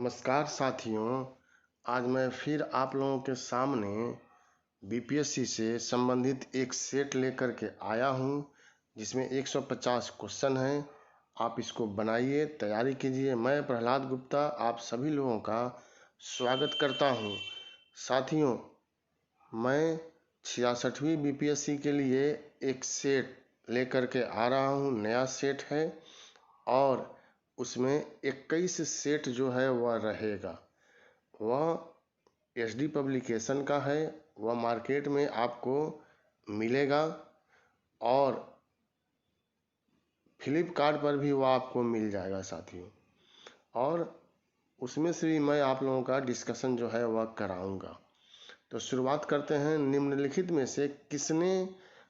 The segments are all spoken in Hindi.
नमस्कार साथियों, आज मैं फिर आप लोगों के सामने बीपीएससी से संबंधित एक सेट लेकर के आया हूं, जिसमें 150 क्वेश्चन हैं। आप इसको बनाइए, तैयारी कीजिए। मैं प्रहलाद गुप्ता आप सभी लोगों का स्वागत करता हूं। साथियों, मैं 66वीं बीपीएससी के लिए एक सेट लेकर के आ रहा हूं। नया सेट है और उसमें 21 सेट जो है वह रहेगा। वह एसडी पब्लिकेशन का है, वह मार्केट में आपको मिलेगा और फ्लिपकार्ट पर भी वह आपको मिल जाएगा साथियों। और उसमें से भी मैं आप लोगों का डिस्कशन जो है वह कराऊंगा। तो शुरुआत करते हैं। निम्नलिखित में से किसने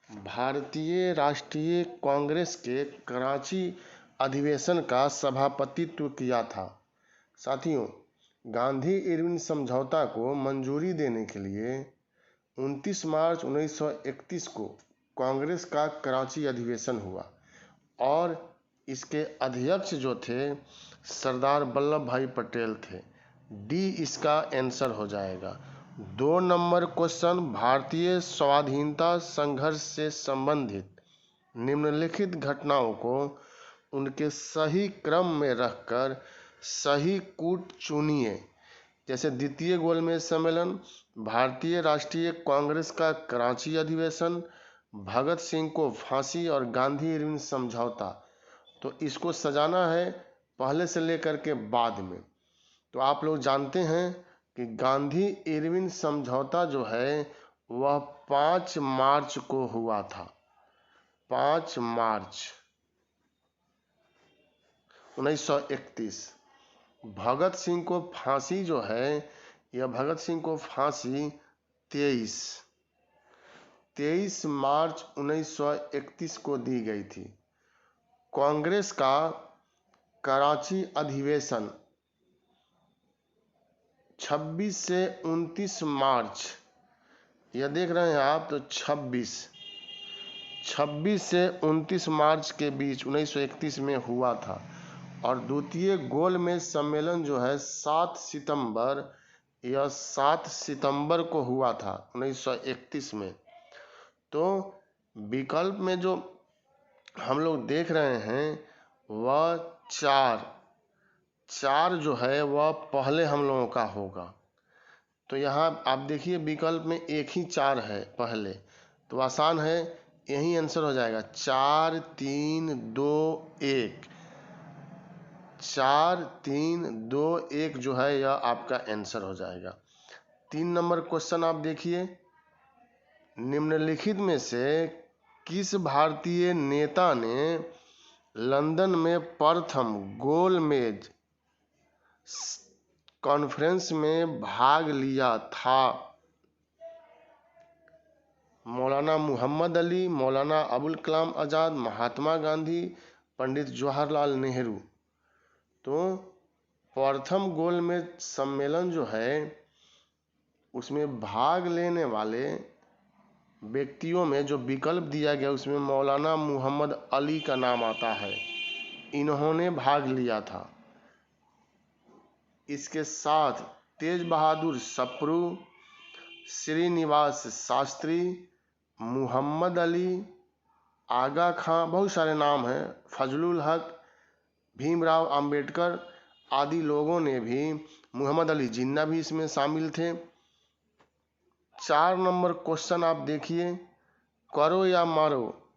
भारतीय राष्ट्रीय कांग्रेस के कराची अधिवेशन का सभापतित्व किया था? साथियों, गांधी इरविन समझौता को मंजूरी देने के लिए 29 मार्च 1931 को कांग्रेस का कराची अधिवेशन हुआ और इसके अध्यक्ष जो थे सरदार वल्लभ भाई पटेल थे। डी इसका आंसर हो जाएगा। 2 नंबर क्वेश्चन, भारतीय स्वाधीनता संघर्ष से संबंधित निम्नलिखित घटनाओं को उनके सही क्रम में रखकर सही कूट चुनिए। जैसे द्वितीय गोलमेज सम्मेलन, भारतीय राष्ट्रीय कांग्रेस का कराची अधिवेशन, भगत सिंह को फांसी और गांधी इरविन समझौता। तो इसको सजाना है पहले से लेकर के बाद में। तो आप लोग जानते हैं कि गांधी इरविन समझौता जो है वह 5 मार्च को हुआ था। 5 मार्च 1931। भगत सिंह को फांसी जो है, यह भगत सिंह को फांसी 23 मार्च 1931 को दी गई थी। कांग्रेस का कराची अधिवेशन 26 से 29 मार्च, यह देख रहे हैं आप, तो 26 से 29 मार्च के बीच 1931 में हुआ था। और द्वितीय गोलमेज सम्मेलन जो है 7 सितंबर, यह 7 सितंबर को हुआ था 1931 में। तो विकल्प में जो हम लोग देख रहे हैं वह 4 जो है वह पहले हम लोगों का होगा। तो यहाँ आप देखिए विकल्प में एक ही 4 है पहले, तो आसान है, यही आंसर हो जाएगा। 4 3 2 1, 4 3 2 1 जो है यह आपका आंसर हो जाएगा। 3 नंबर क्वेश्चन आप देखिए। निम्नलिखित में से किस भारतीय नेता ने लंदन में प्रथम गोलमेज कॉन्फ्रेंस में भाग लिया था? मौलाना मोहम्मद अली, मौलाना अबुल कलाम आज़ाद, महात्मा गांधी, पंडित जवाहरलाल नेहरू। तो प्रथम गोलमेज सम्मेलन जो है उसमें भाग लेने वाले व्यक्तियों में जो विकल्प दिया गया उसमें मौलाना मोहम्मद अली का नाम आता है। इन्होंने भाग लिया था। इसके साथ तेज बहादुर सप्रू, श्रीनिवास शास्त्री, मोहम्मद अली, आगा खां, बहुत सारे नाम हैं, फजलुल हक, भीमराव अंबेडकर आदि लोगों ने भी, मोहम्मद अली जिन्ना भी इसमें शामिल थे। 4 नंबर क्वेश्चन आप देखिए। करो या मारो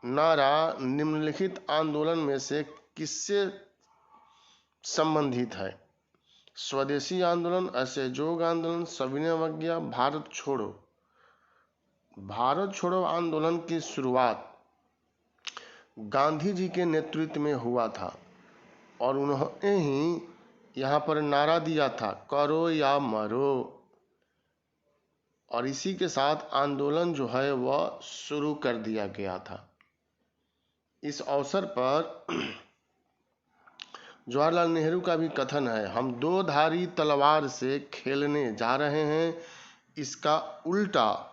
नारा निम्नलिखित आंदोलन में से किससे संबंधित है? स्वदेशी आंदोलन, असहयोग आंदोलन, सविनय अवज्ञा, भारत छोड़ो। भारत छोड़ो आंदोलन की शुरुआत गांधी जी के नेतृत्व में हुआ था और उन्होंने ही यहाँ पर नारा दिया था, करो या मरो। और इसी के साथ आंदोलन जो है वह शुरू कर दिया गया था। इस अवसर पर जवाहरलाल नेहरू का भी कथन है, हम 2 धारी तलवार से खेलने जा रहे हैं, इसका उल्टा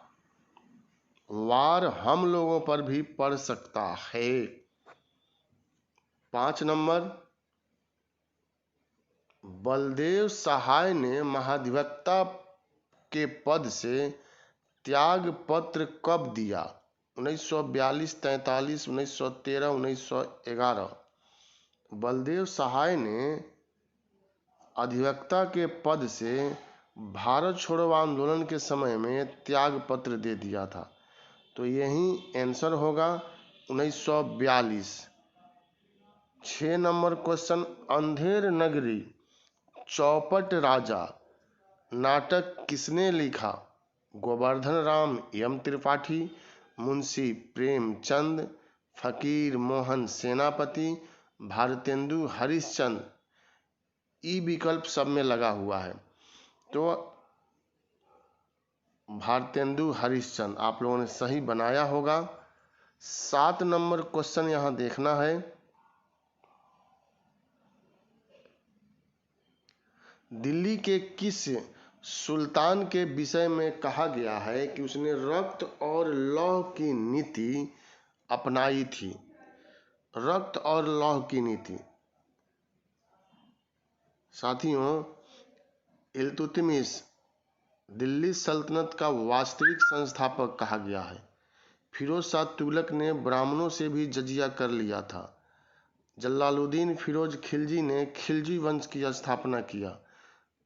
वार हम लोगों पर भी पड़ सकता है। 5 नंबर, बलदेव सहाय ने महाधिवक्ता के पद से त्याग पत्र कब दिया? 1942, 43, 1913, 1911। बलदेव सहाय ने अधिवक्ता के पद से भारत छोड़ो आंदोलन के समय में त्याग पत्र दे दिया था। तो यही आंसर होगा 1942। 6 नंबर क्वेश्चन, अंधेर नगरी चौपट राजा नाटक किसने लिखा? गोवर्धन राम एम त्रिपाठी, मुंशी प्रेमचंद, फकीर मोहन सेनापति, भारतेंदु हरिश्चंद्र। ई विकल्प सब में लगा हुआ है, तो भारतेंदु हरिश्चंद्र आप लोगों ने सही बनाया होगा। 7 नंबर क्वेश्चन यहां देखना है, दिल्ली के किस सुल्तान के विषय में कहा गया है कि उसने रक्त और लौह की नीति अपनाई थी? रक्त और लौह की नीति साथियों, इल्तुतमिश दिल्ली सल्तनत का वास्तविक संस्थापक कहा गया है। फिरोज शाह तुगलक ने ब्राह्मणों से भी जजिया कर लिया था। जलालुद्दीन फिरोज खिलजी ने खिलजी वंश की स्थापना किया।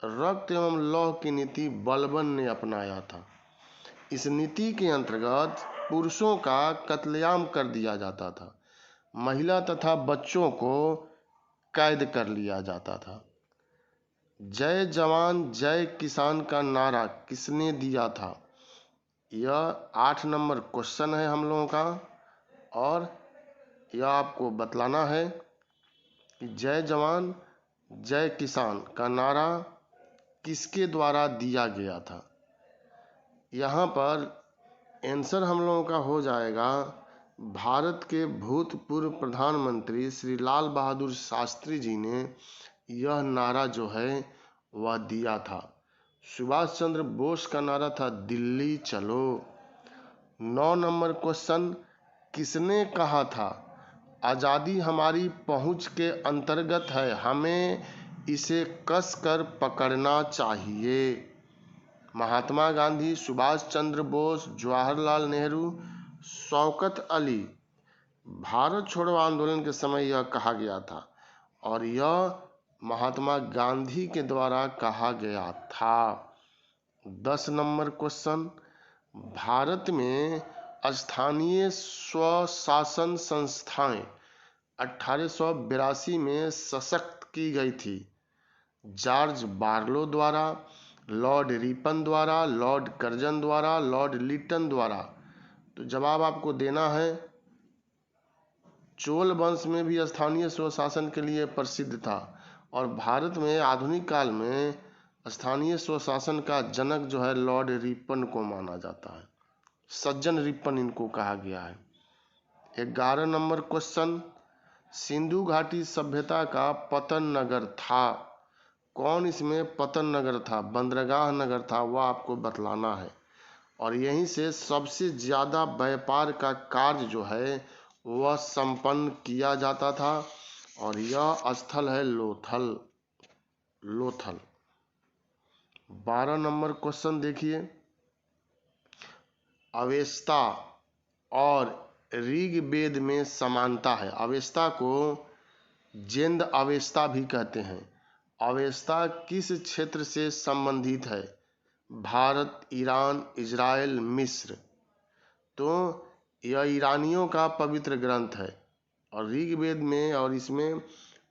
रक्त एवं लौह की नीति बलबन ने अपनाया था। इस नीति के अंतर्गत पुरुषों का कत्लेआम कर दिया जाता था, महिला तथा बच्चों को कैद कर लिया जाता था। जय जवान जय किसान का नारा किसने दिया था? यह 8 नंबर क्वेश्चन है हम लोगों का, और यह आपको बतलाना है कि जय जवान जय किसान का नारा किसके द्वारा दिया गया था। यहाँ पर आंसर हम लोगों का हो जाएगा, भारत के भूतपूर्व प्रधानमंत्री श्री लाल बहादुर शास्त्री जी ने यह नारा जो है वह दिया था। सुभाष चंद्र बोस का नारा था दिल्ली चलो। 9 नंबर क्वेश्चन, किसने कहा था आज़ादी हमारी पहुंच के अंतर्गत है, हमें इसे कसकर पकड़ना चाहिए? महात्मा गांधी, सुभाष चंद्र बोस, जवाहरलाल नेहरू, शौकत अली। भारत छोड़ो आंदोलन के समय यह कहा गया था, और यह महात्मा गांधी के द्वारा कहा गया था। 10 नंबर क्वेश्चन, भारत में स्थानीय स्वशासन संस्थाएं 1882 में सशक्त की गई थी। जॉर्ज बार्लो द्वारा, लॉर्ड रिपन द्वारा, लॉर्ड कर्जन द्वारा, लॉर्ड लिटन द्वारा। तो जवाब आपको देना है, चोल वंश में भी स्थानीय स्वशासन के लिए प्रसिद्ध था, और भारत में आधुनिक काल में स्थानीय स्वशासन का जनक जो है लॉर्ड रिपन को माना जाता है। सज्जन रिपन इनको कहा गया है। 11 नंबर क्वेश्चन, सिंधु घाटी सभ्यता का पतन नगर था? कौन इसमें पतन नगर था, बंदरगाह नगर था, वह आपको बतलाना है। और यहीं से सबसे ज्यादा व्यापार का कार्य जो है वह संपन्न किया जाता था, और यह स्थल है लोथल। 12 नंबर क्वेश्चन देखिए, अवेस्ता और ऋग्वेद में समानता है। अवेस्ता को जेंद अवेस्ता भी कहते हैं। अवेस्ता किस क्षेत्र से संबंधित है? भारत, ईरान, इजराइल, मिस्र। तो यह ईरानियों का पवित्र ग्रंथ है, और ऋग्वेद में और इसमें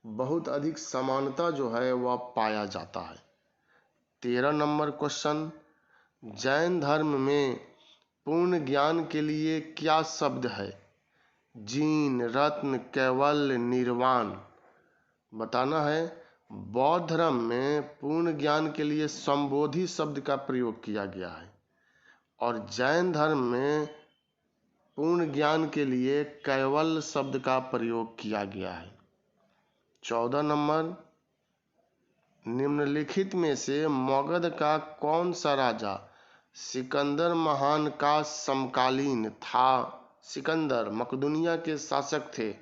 बहुत अधिक समानता जो है वह पाया जाता है। 13 नंबर क्वेश्चन, जैन धर्म में पूर्ण ज्ञान के लिए क्या शब्द है? जीन, रत्न, कैवल्य, निर्वाण। बताना है। बौद्ध धर्म में पूर्ण ज्ञान के लिए संबोधि शब्द का प्रयोग किया गया है, और जैन धर्म में पूर्ण ज्ञान के लिए कैवल्य शब्द का प्रयोग किया गया है। 14 नंबर, निम्नलिखित में से मगध का कौन सा राजा सिकंदर महान का समकालीन था? सिकंदर मकदूनिया के शासक थे,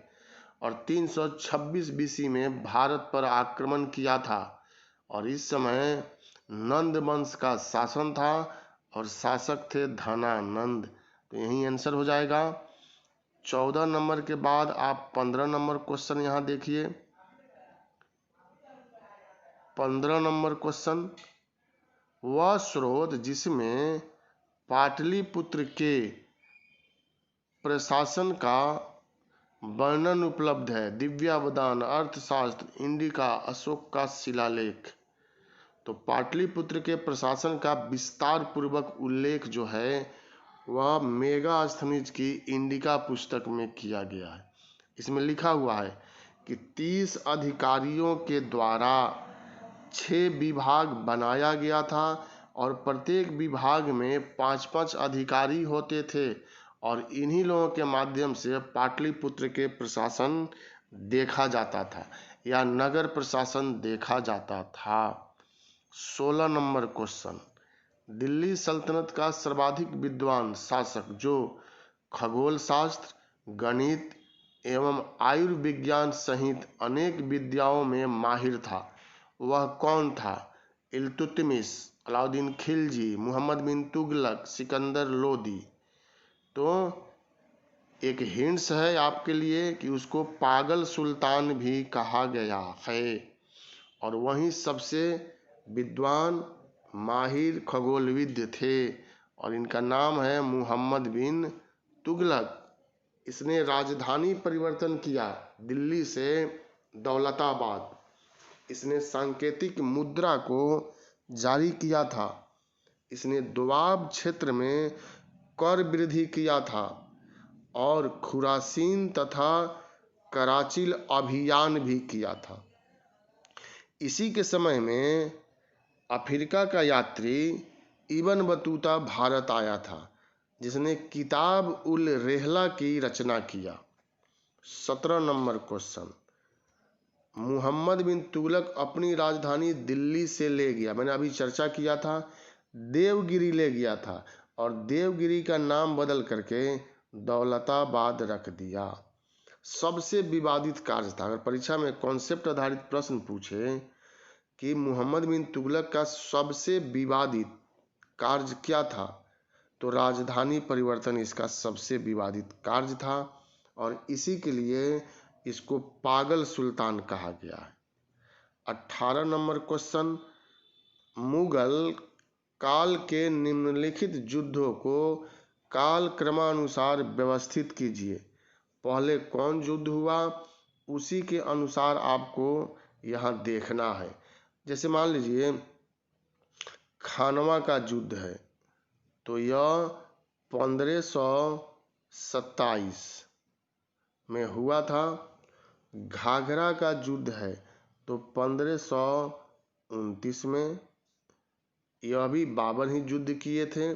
और 326 बीसी में भारत पर आक्रमण किया था। और इस समय नंद वंश का शासन था और शासक थे धनानंद। तो यही आंसर हो जाएगा। 14 नंबर के बाद आप 15 नंबर क्वेश्चन यहाँ देखिए। 15 नंबर क्वेश्चन, वह स्रोत जिसमें पाटलिपुत्र के प्रशासन का वर्णन उपलब्ध है, दिव्यावदान, अर्थशास्त्र, इंडिका, अशोक का शिलालेख। तो पाटलिपुत्र के प्रशासन का विस्तार पूर्वक उल्लेख जो है वह मेगास्थनीज की इंडिका पुस्तक में किया गया है। इसमें लिखा हुआ है कि 30 अधिकारियों के द्वारा 6 विभाग बनाया गया था और प्रत्येक विभाग में 5-5 अधिकारी होते थे और इन्हीं लोगों के माध्यम से पाटलिपुत्र के प्रशासन देखा जाता था या नगर प्रशासन देखा जाता था। 16 नंबर क्वेश्चन, दिल्ली सल्तनत का सर्वाधिक विद्वान शासक जो खगोल शास्त्र, गणित एवं आयुर्विज्ञान सहित अनेक विद्याओं में माहिर था, वह कौन था? इल्तुतमिश, अलाउद्दीन खिलजी, मोहम्मद बिन तुगलक, सिकंदर लोदी। तो एक हिंट्स है आपके लिए कि उसको पागल सुल्तान भी कहा गया है और वही सबसे विद्वान माहिर खगोलविद थे और इनका नाम है मोहम्मद बिन तुगलक। इसने राजधानी परिवर्तन किया दिल्ली से दौलताबाद। इसने सांकेतिक मुद्रा को जारी किया था। इसने दोआब क्षेत्र में कर वृद्धि किया था और खुरासीन तथा कराचिल अभियान भी किया था। इसी के समय में अफ्रीका का यात्री इब्न बतूता भारत आया था जिसने किताब उल रेहला की रचना किया। 17 नंबर क्वेश्चन, मोहम्मद बिन तुगलक अपनी राजधानी दिल्ली से ले गया, मैंने अभी चर्चा किया था, देवगिरी ले गया था और देवगिरी का नाम बदल करके दौलताबाद रख दिया। सबसे विवादित कार्य था। अगर परीक्षा में कॉन्सेप्ट आधारित प्रश्न पूछे कि मोहम्मद बिन तुगलक का सबसे विवादित कार्य क्या था, तो राजधानी परिवर्तन इसका सबसे विवादित कार्य था और इसी के लिए इसको पागल सुल्तान कहा गया है। 18 नंबर क्वेश्चन, मुगल काल के निम्नलिखित युद्धों को काल क्रमानुसार व्यवस्थित कीजिए। पहले कौन युद्ध हुआ उसी के अनुसार आपको यहाँ देखना है। जैसे मान लीजिए खानवा का युद्ध है तो यह 1527 में हुआ था। घाघरा का युद्ध है तो 1529 में, यह भी बाबर ही युद्ध किए थे।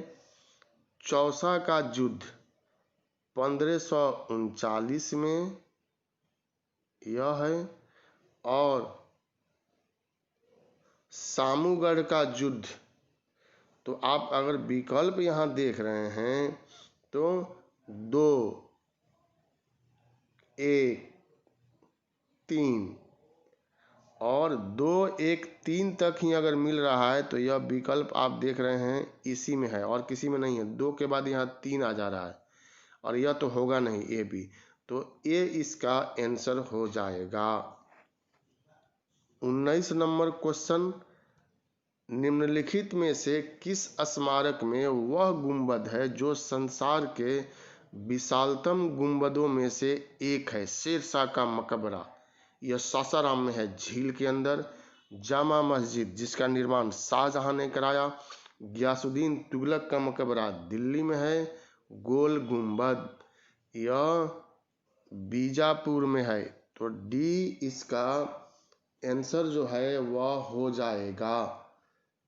चौसा का युद्ध 1539 में यह है और सामूगढ़ का युद्ध, तो आप अगर विकल्प यहाँ देख रहे हैं तो 2, 1, 3 और 2, 1, 3 तक ही अगर मिल रहा है तो यह विकल्प आप देख रहे हैं इसी में है और किसी में नहीं है। 2 के बाद यहाँ 3 आ जा रहा है और यह तो होगा नहीं, ए भी, तो ए इसका आंसर हो जाएगा। 19 नंबर क्वेश्चन, निम्नलिखित में से किस स्मारक में वह गुंबद है जो संसार के विशालतम गुंबदों में से एक है? शेरशाह का मकबरा, यह सासाराम में है झील के अंदर। जामा मस्जिद जिसका निर्माण शाहजहां ने कराया। गयासुद्दीन तुगलक का मकबरा दिल्ली में है। गोल गुंबद यह बीजापुर में है। तो डी इसका आंसर जो है वह हो जाएगा।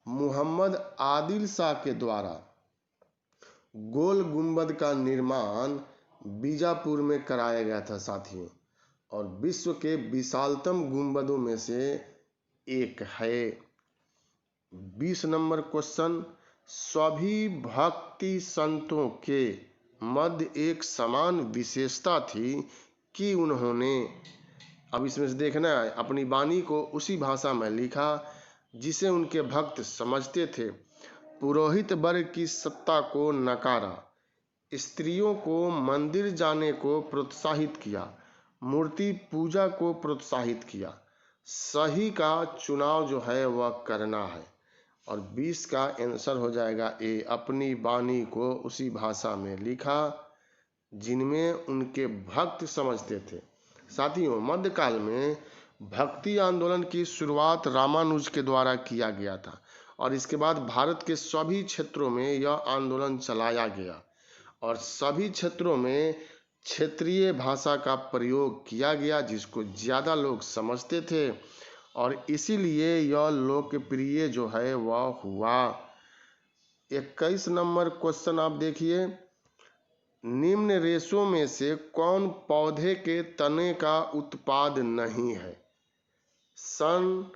मोहम्मद आदिल शाह के द्वारा गोल गुंबद का निर्माण बीजापुर में कराया गया था साथियों और विश्व के विशालतम गुंबदों में से एक है। 20 नंबर क्वेश्चन, सभी भक्ति संतों के मध्य एक समान विशेषता थी कि उन्होंने, अब इसमें से देखना है, अपनी वाणी को उसी भाषा में लिखा जिसे उनके भक्त समझते थे। पुरोहित वर्ग की सत्ता को नकारा, स्त्रियों को मंदिर जाने को प्रोत्साहित किया, मूर्ति पूजा को प्रोत्साहित किया। सही का चुनाव जो है वह करना है। और 20 का आंसर हो जाएगा ए, अपनी वाणी को उसी भाषा में लिखा जिनमें उनके भक्त समझते थे। साथियों, मध्यकाल में भक्ति आंदोलन की शुरुआत रामानुज के द्वारा किया गया था और इसके बाद भारत के सभी क्षेत्रों में यह आंदोलन चलाया गया और सभी क्षेत्रों में क्षेत्रीय भाषा का प्रयोग किया गया जिसको ज़्यादा लोग समझते थे और इसीलिए यह लोकप्रिय जो है वह हुआ। 21 नंबर क्वेश्चन आप देखिए, निम्न रेशों में से कौन पौधे के तने का उत्पाद नहीं है? सन,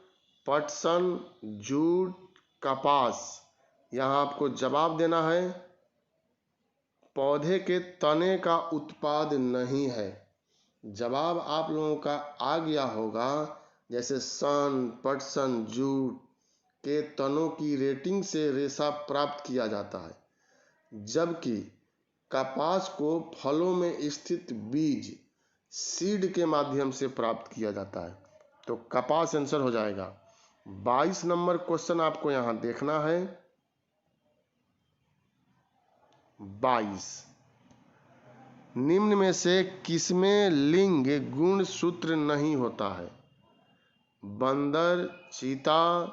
पटसन, जूट, कपास। यहाँ आपको जवाब देना है। पौधे के तने का उत्पाद नहीं है। जवाब आप लोगों का आ गया होगा। जैसे सन, पटसन, जूट के तनों की रेटिंग से रेशा प्राप्त किया जाता है, जबकि कपास को फलों में स्थित बीज सीड के माध्यम से प्राप्त किया जाता है। तो कपास आंसर हो जाएगा। 22 नंबर क्वेश्चन आपको यहां देखना है। 22, निम्न में से किसमें लिंग गुण सूत्र नहीं होता है? बंदर, चीता,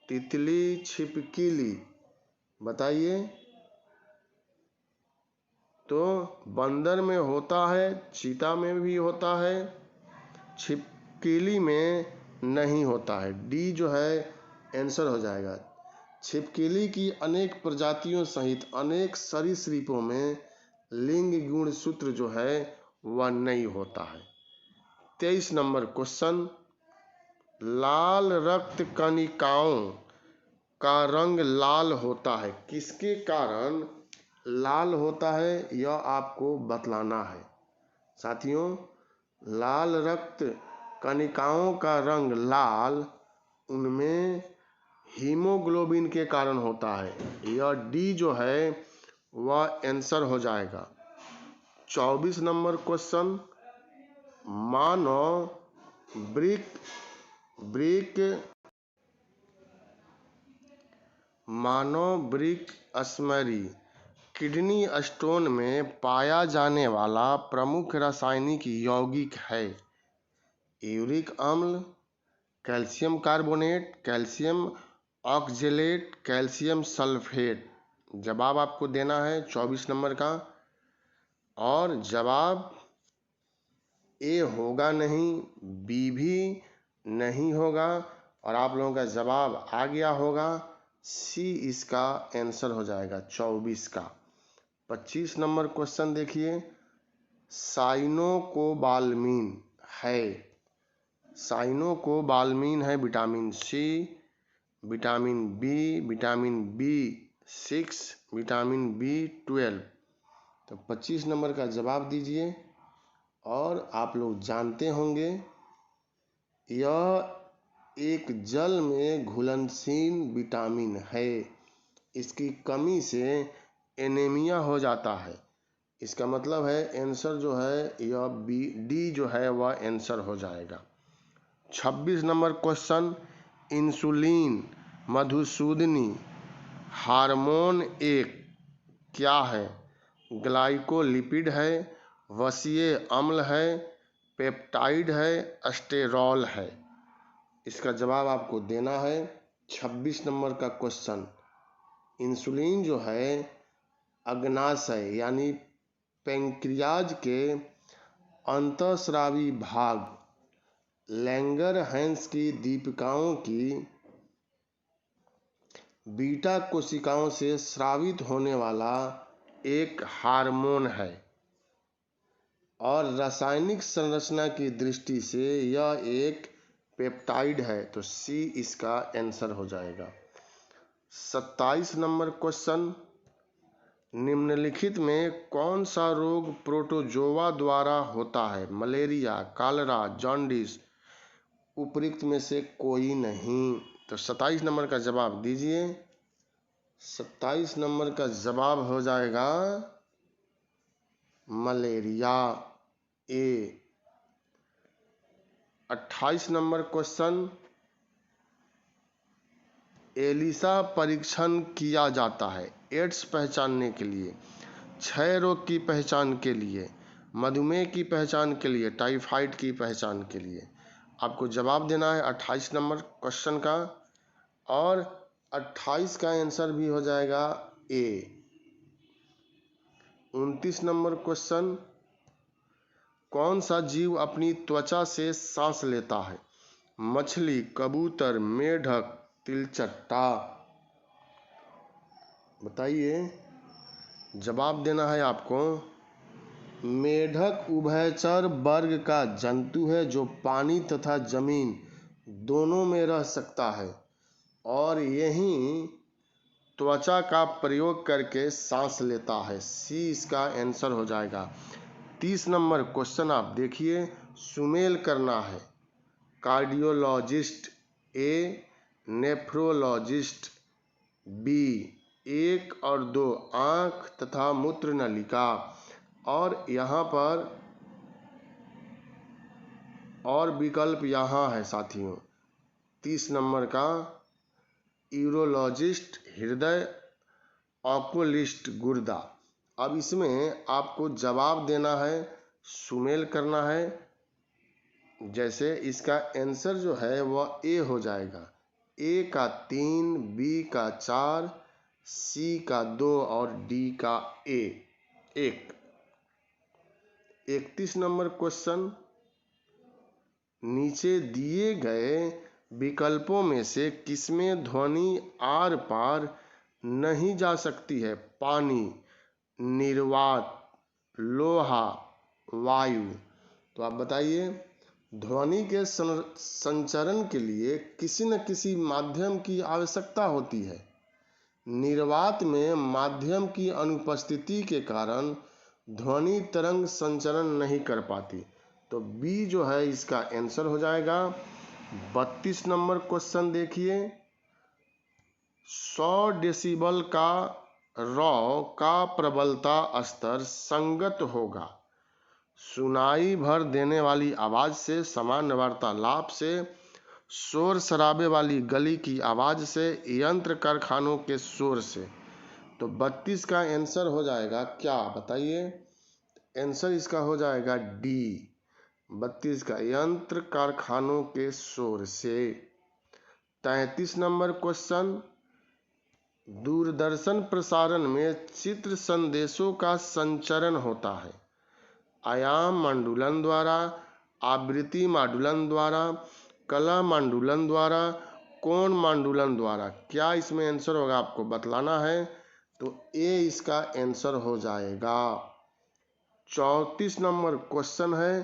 तितली, छिपकली। बताइए। तो बंदर में होता है, चीता में भी होता है, छिपकली में नहीं होता है। डी जो है आंसर हो जाएगा। छिपकली की अनेक प्रजातियों सहित अनेक सरीसृपों में लिंग गुण सूत्र जो है वह नहीं होता है। 23 नंबर क्वेश्चन, लाल रक्त कणिकाओं का रंग लाल होता है, किसके कारण लाल होता है यह आपको बतलाना है। साथियों, लाल रक्त कणिकाओं का रंग लाल उनमें हीमोग्लोबिन के कारण होता है। यह डी जो है वह आंसर हो जाएगा। 24 नंबर क्वेश्चन, मानव वृक्क स्मरी किडनी स्टोन में पाया जाने वाला प्रमुख रासायनिक यौगिक है? यूरिक अम्ल, calcium carbonate, calcium oxalate, calcium sulphate. जवाब आपको देना है 24 नंबर का और जवाब ए होगा नहीं, बी भी नहीं होगा और आप लोगों का जवाब आ गया होगा। सी इसका आंसर हो जाएगा 24 का। 25 नंबर क्वेश्चन देखिए, साइनोकोबाल्मीन है। साइनोकोबाल्मीन है vitamin C, vitamin B, vitamin B6, vitamin B12। तो 25 नंबर का जवाब दीजिए। और आप लोग जानते होंगे यह एक जल में घुलनशील विटामिन है। इसकी कमी से एनीमिया हो जाता है। इसका मतलब है आंसर जो है यह डी जो है वह आंसर हो जाएगा। 26 नंबर क्वेश्चन, इंसुलिन मधुसूदनी हार्मोन एक क्या है? ग्लाइकोलिपिड है, वसीय अम्ल है, पेप्टाइड है, स्टेरॉल है। इसका जवाब आपको देना है। 26 नंबर का क्वेश्चन, इंसुलिन जो है अग्नाशय यानी पैंक्रियाज के अंतःस्रावी भाग लैंगरहैंस की दीपिकाओं की बीटा कोशिकाओं से स्रावित होने वाला एक हार्मोन है और रासायनिक संरचना की दृष्टि से यह एक पेप्टाइड है। तो सी इसका आंसर हो जाएगा। 27 नंबर क्वेश्चन, निम्नलिखित में कौन सा रोग प्रोटोजोआ द्वारा होता है? Malaria, cholera, jaundice. उपरोक्त में से कोई नहीं। तो 27 नंबर का जवाब दीजिए। 27 नंबर का जवाब हो जाएगा मलेरिया, ए। 28 नंबर क्वेश्चन, एलिसा परीक्षण किया जाता है एड्स पहचानने के लिए, क्षय रोग की पहचान के लिए, मधुमेह की पहचान के लिए, टाइफाइड की पहचान के लिए। आपको जवाब देना है 28 नंबर क्वेश्चन का, और 28 का आंसर भी हो जाएगा ए। 29 नंबर क्वेश्चन, कौन सा जीव अपनी त्वचा से सांस लेता है? मछली, कबूतर, मेढक, तिलचट्टा। बताइए, जवाब देना है आपको। मेढक उभयचर वर्ग का जंतु है जो पानी तथा जमीन दोनों में रह सकता है और यही त्वचा का प्रयोग करके सांस लेता है। सी इसका आंसर हो जाएगा। 30 नंबर क्वेश्चन आप देखिए, सुमेल करना है। कार्डियोलॉजिस्ट, ए। Nephrologist, B. 1 और 2 आँख तथा मूत्र नलिका। और यहाँ पर और विकल्प यहाँ है साथियों। 30 नंबर का यूरोलॉजिस्ट हृदय, ऑकुलिस्ट गुर्दा। अब इसमें आपको जवाब देना है, सुमेल करना है। जैसे इसका आंसर जो है वह ए हो जाएगा। ए का 3, बी का 4, सी का 2 और डी का 1। 31 नंबर क्वेश्चन, नीचे दिए गए विकल्पों में से किसमें ध्वनि आर पार नहीं जा सकती है? पानी, निर्वात, लोहा, वायु। तो आप बताइए, ध्वनि के संचरण के लिए किसी न किसी माध्यम की आवश्यकता होती है। निर्वात में माध्यम की अनुपस्थिति के कारण ध्वनि तरंग संचरण नहीं कर पाती। तो बी जो है इसका आंसर हो जाएगा। 32 नंबर क्वेश्चन देखिए, 100 डेसिबल का रॉ का प्रबलता स्तर संगत होगा सुनाई भर देने वाली आवाज से, सामान्य वार्तालाप से, शोर शराबे वाली गली की आवाज से, यंत्र कारखानों के शोर से। तो 32 का आंसर हो जाएगा क्या? बताइए, आंसर इसका हो जाएगा डी। 32 का यंत्र कारखानों के शोर से। 33 नंबर क्वेश्चन, दूरदर्शन प्रसारण में चित्र संदेशों का संचरण होता है। आयाम मांडुलन द्वारा, आवृत्ति मांडुलन द्वारा, कला मांडुलन द्वारा, कोण मांडुलन द्वारा। क्या इसमें आंसर होगा आपको बतलाना है। तो ए इसका आंसर हो जाएगा। 34 नंबर क्वेश्चन है,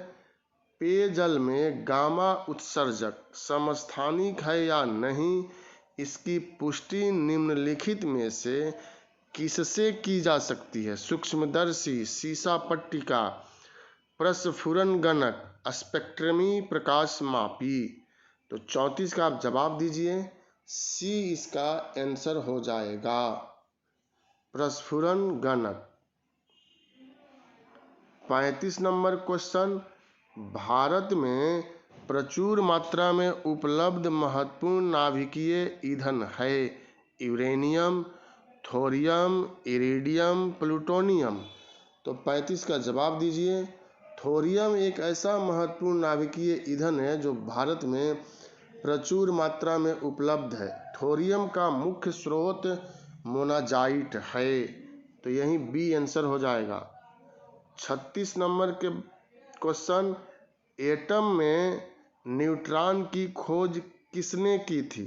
पेयजल में गामा उत्सर्जक समस्थानिक है या नहीं, इसकी पुष्टि निम्नलिखित में से किससे की जा सकती है? सूक्ष्मदर्शी, सीसा पट्टिका, प्रस्फुरण गणक, स्पेक्ट्रमी प्रकाश मापी। तो 34 का आप जवाब दीजिए। सी इसका आंसर हो जाएगा, प्रस्फुरण गणक। 35 नंबर क्वेश्चन, भारत में प्रचुर मात्रा में उपलब्ध महत्वपूर्ण नाभिकीय ईंधन है। Uranium, thorium, iridium, plutonium. तो 35 का जवाब दीजिए। थोरियम एक ऐसा महत्वपूर्ण नाभिकीय ईंधन है जो भारत में प्रचुर मात्रा में उपलब्ध है। थोरियम का मुख्य स्रोत मोनाजाइट है। तो यही बी आंसर हो जाएगा। 36 नंबर के क्वेश्चन, एटम में न्यूट्रॉन की खोज किसने की थी?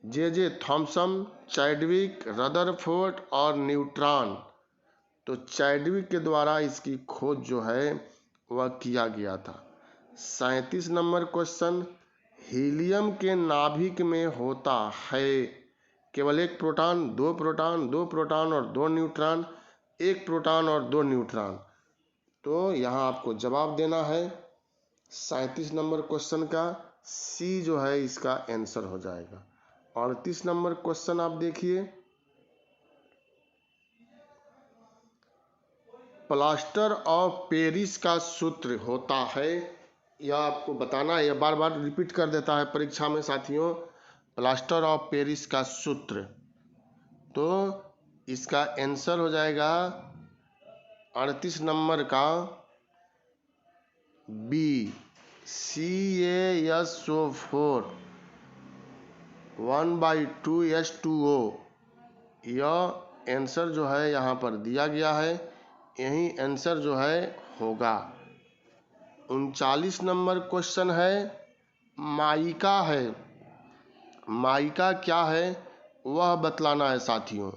जे थॉमसन, चैडविक, रदरफोर्ड और न्यूट्रॉन। तो चैडविक के द्वारा इसकी खोज जो है वह किया गया था। 37 नंबर क्वेश्चन, हीलियम के नाभिक में होता है केवल एक प्रोटॉन, दो प्रोटॉन, दो प्रोटॉन और दो न्यूट्रॉन, एक प्रोटॉन और दो न्यूट्रॉन। तो यहाँ आपको जवाब देना है 37 नंबर क्वेश्चन का सी जो है इसका आंसर हो जाएगा। 38 नंबर क्वेश्चन आप देखिए, प्लास्टर ऑफ पेरिस का सूत्र होता है, यह आपको बताना है, यह बार बार रिपीट कर देता है परीक्षा में साथियों, प्लास्टर ऑफ पेरिस का सूत्र। तो इसका आंसर हो जाएगा 38 नंबर का बी, CaSO4 1/2H2O। यह आंसर जो है यहाँ पर दिया गया है, यही आंसर जो है होगा। 39 नंबर क्वेश्चन है, माइका है, माइका क्या है वह बतलाना है साथियों।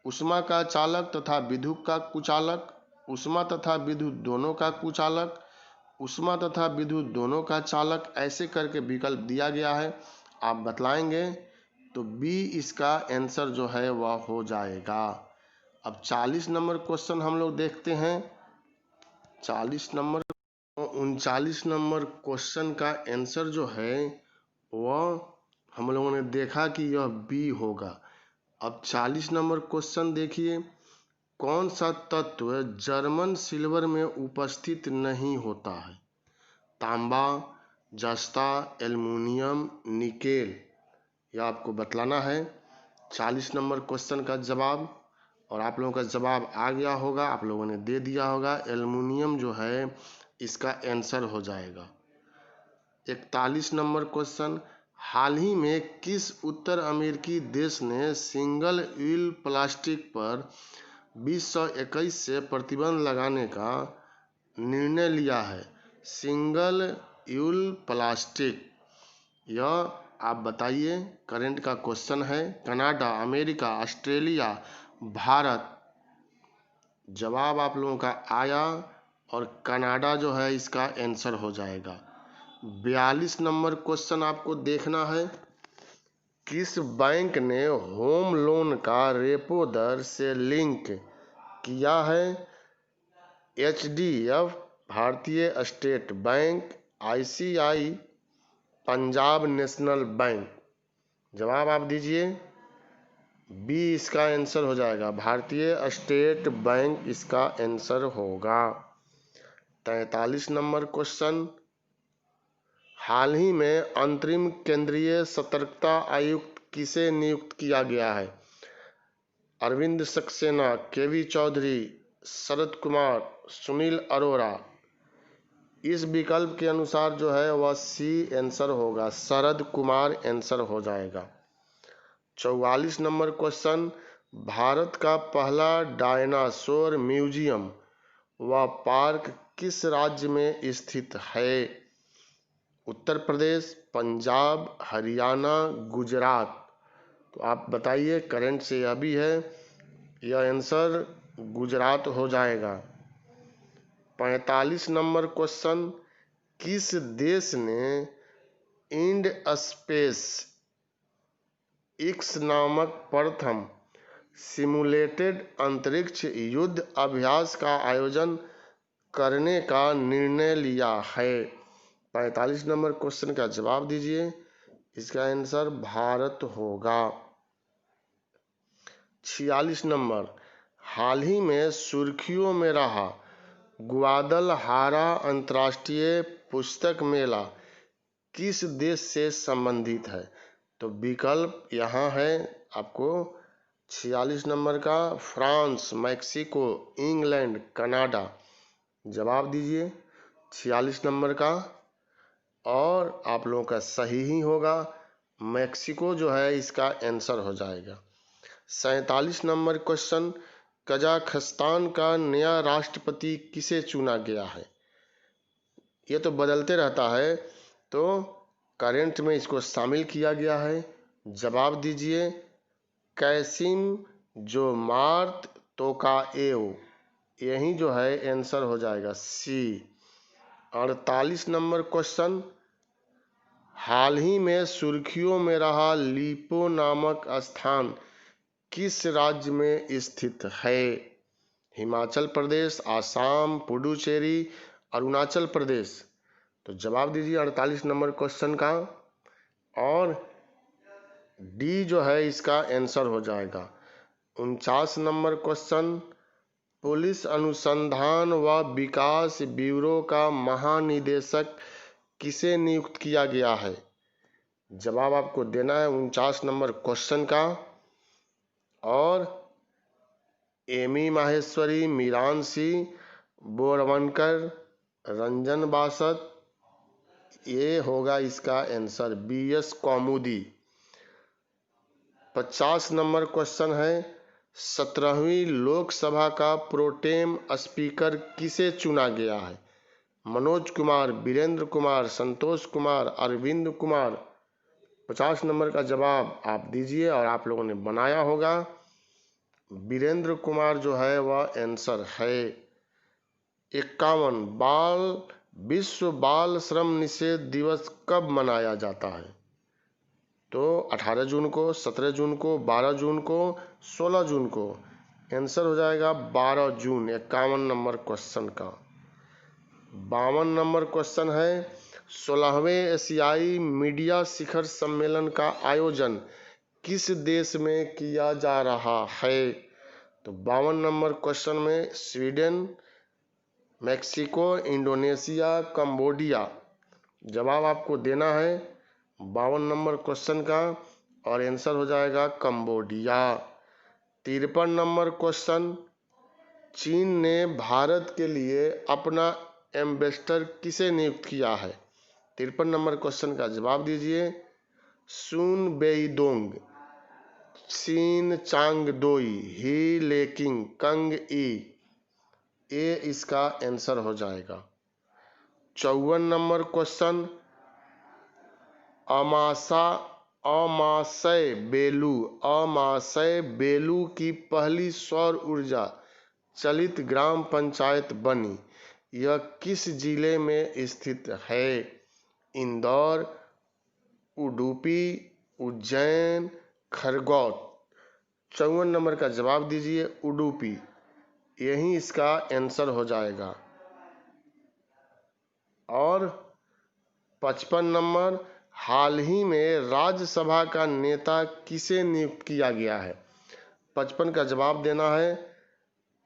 ऊष्मा का चालक तथा विद्युत का कुचालक, ऊष्मा तथा विद्युत दोनों का कुचालक, ऊष्मा तथा विद्युत दोनों का चालक, ऐसे करके विकल्प दिया गया है, आप बतलाएंगे तो बी इसका आंसर जो है वह हो जाएगा। अब 40 नंबर क्वेश्चन हम लोग देखते हैं। 39 नंबर क्वेश्चन का आंसर जो है वह हम लोगों ने देखा कि यह बी होगा। अब 40 नंबर क्वेश्चन देखिए, कौन सा तत्व जर्मन सिल्वर में उपस्थित नहीं होता है? तांबा, जस्ता, एल्युमिनियम, निकेल, यह आपको बतलाना है। 40 नंबर क्वेश्चन का जवाब, और आप लोगों का जवाब आ गया होगा, आप लोगों ने दे दिया होगा, एल्युमिनियम जो है इसका आंसर हो जाएगा। 41 नंबर क्वेश्चन, हाल ही में किस उत्तर अमेरिकी देश ने सिंगल यूज प्लास्टिक पर 2021 से प्रतिबंध लगाने का निर्णय लिया है? सिंगल यूज प्लास्टिक, यह आप बताइए, करंट का क्वेश्चन है। कनाडा, अमेरिका, ऑस्ट्रेलिया, भारत, जवाब आप लोगों का आया और कनाडा जो है इसका आंसर हो जाएगा। 42 नंबर क्वेश्चन आपको देखना है, किस बैंक ने होम लोन का रेपो दर से लिंक किया है? HDF, भारतीय state bank, ICICI, Punjab national bank, जवाब आप दीजिए। बी इसका आंसर हो जाएगा, भारतीय स्टेट बैंक इसका आंसर होगा। 43 नंबर क्वेश्चन, हाल ही में अंतरिम केंद्रीय सतर्कता आयुक्त किसे नियुक्त किया गया है? अरविंद सक्सेना, KV चौधरी, शरद कुमार, सुनील अरोड़ा, इस विकल्प के अनुसार जो है वह सी आंसर होगा, शरद कुमार आंसर हो जाएगा। 44 नंबर क्वेश्चन, भारत का पहला डायनासोर म्यूजियम व पार्क किस राज्य में स्थित है? उत्तर प्रदेश, पंजाब, हरियाणा, गुजरात, तो आप बताइए, करंट से यह भी है, यह आंसर गुजरात हो जाएगा। 45 नंबर क्वेश्चन, किस देश ने इंड स्पेस एक्स नामक प्रथम सिमुलेटेड अंतरिक्ष युद्ध अभ्यास का आयोजन करने का निर्णय लिया है? 45 नंबर क्वेश्चन का जवाब दीजिए, इसका आंसर भारत होगा। 46 नंबर, हाल ही में सुर्खियों में रहा ग्वादलहारा अंतर्राष्ट्रीय पुस्तक मेला किस देश से संबंधित है? तो विकल्प यहाँ है आपको 46 नंबर का, फ्रांस, मैक्सिको, इंग्लैंड, कनाडा, जवाब दीजिए 46 नंबर का, और आप लोगों का सही ही होगा, मैक्सिको जो है इसका आंसर हो जाएगा। 47 नंबर क्वेश्चन, कजाकिस्तान का नया राष्ट्रपति किसे चुना गया है? ये तो बदलते रहता है, तो करंट में इसको शामिल किया गया है, जवाब दीजिए कैसिम जोमार्त तोकाएव, यही जो है आंसर हो जाएगा सी। 48 नंबर क्वेश्चन, हाल ही में सुर्खियों में रहा लिपो नामक स्थान किस राज्य में स्थित है? हिमाचल प्रदेश, आसाम, पुडुचेरी, अरुणाचल प्रदेश, तो जवाब दीजिए 48 नंबर क्वेश्चन का। और डी जो है इसका आंसर हो जाएगा। 49 नंबर क्वेश्चन, पुलिस अनुसंधान व विकास ब्यूरो का महानिदेशक किसे नियुक्त किया गया है? जवाब आपको देना है 49 नंबर क्वेश्चन का। और एमी माहेश्वरी, मीरांशी बोरवनकर, रंजन बासत, ये होगा इसका आंसर। BS कौमुदी। 50 नंबर क्वेश्चन है, 17वीं लोकसभा का प्रोटेम स्पीकर किसे चुना गया है? मनोज कुमार, वीरेंद्र कुमार, संतोष कुमार, अरविंद कुमार। 50 नंबर का जवाब आप दीजिए और आप लोगों ने बनाया होगा। वीरेंद्र कुमार जो है वह आंसर है। 51 विश्व बाल श्रम निषेध दिवस कब मनाया जाता है? तो 18 जून को, 17 जून को, 12 जून को, 16 जून को। आंसर हो जाएगा 12 जून। 51 नंबर क्वेश्चन का। 52 नंबर क्वेश्चन है, 16वें एशियाई मीडिया शिखर सम्मेलन का आयोजन किस देश में किया जा रहा है? तो 52 नंबर क्वेश्चन में स्वीडन, मैक्सिको, इंडोनेशिया, कंबोडिया। जवाब आपको देना है 52 नंबर क्वेश्चन का और आंसर हो जाएगा कंबोडिया। 53 नंबर क्वेश्चन, चीन ने भारत के लिए अपना एम्बेसडर किसे नियुक्त किया है? 53 नंबर क्वेश्चन का जवाब दीजिए। सुन बेइदोंग, सीन चांगदोई, ही लेकिंग, कंग ई। ये इसका आंसर हो जाएगा। 54 नंबर क्वेश्चन, अमाशय बेलू की पहली सौर ऊर्जा चलित ग्राम पंचायत बनी, यह किस जिले में स्थित है? इंदौर, उडुपी, उज्जैन, खरगोन। 54 नंबर का जवाब दीजिए उडुपी। यही इसका आंसर हो जाएगा। और 55 नंबर, हाल ही में राज्यसभा का नेता किसे नियुक्त किया गया है? 55 का जवाब देना है।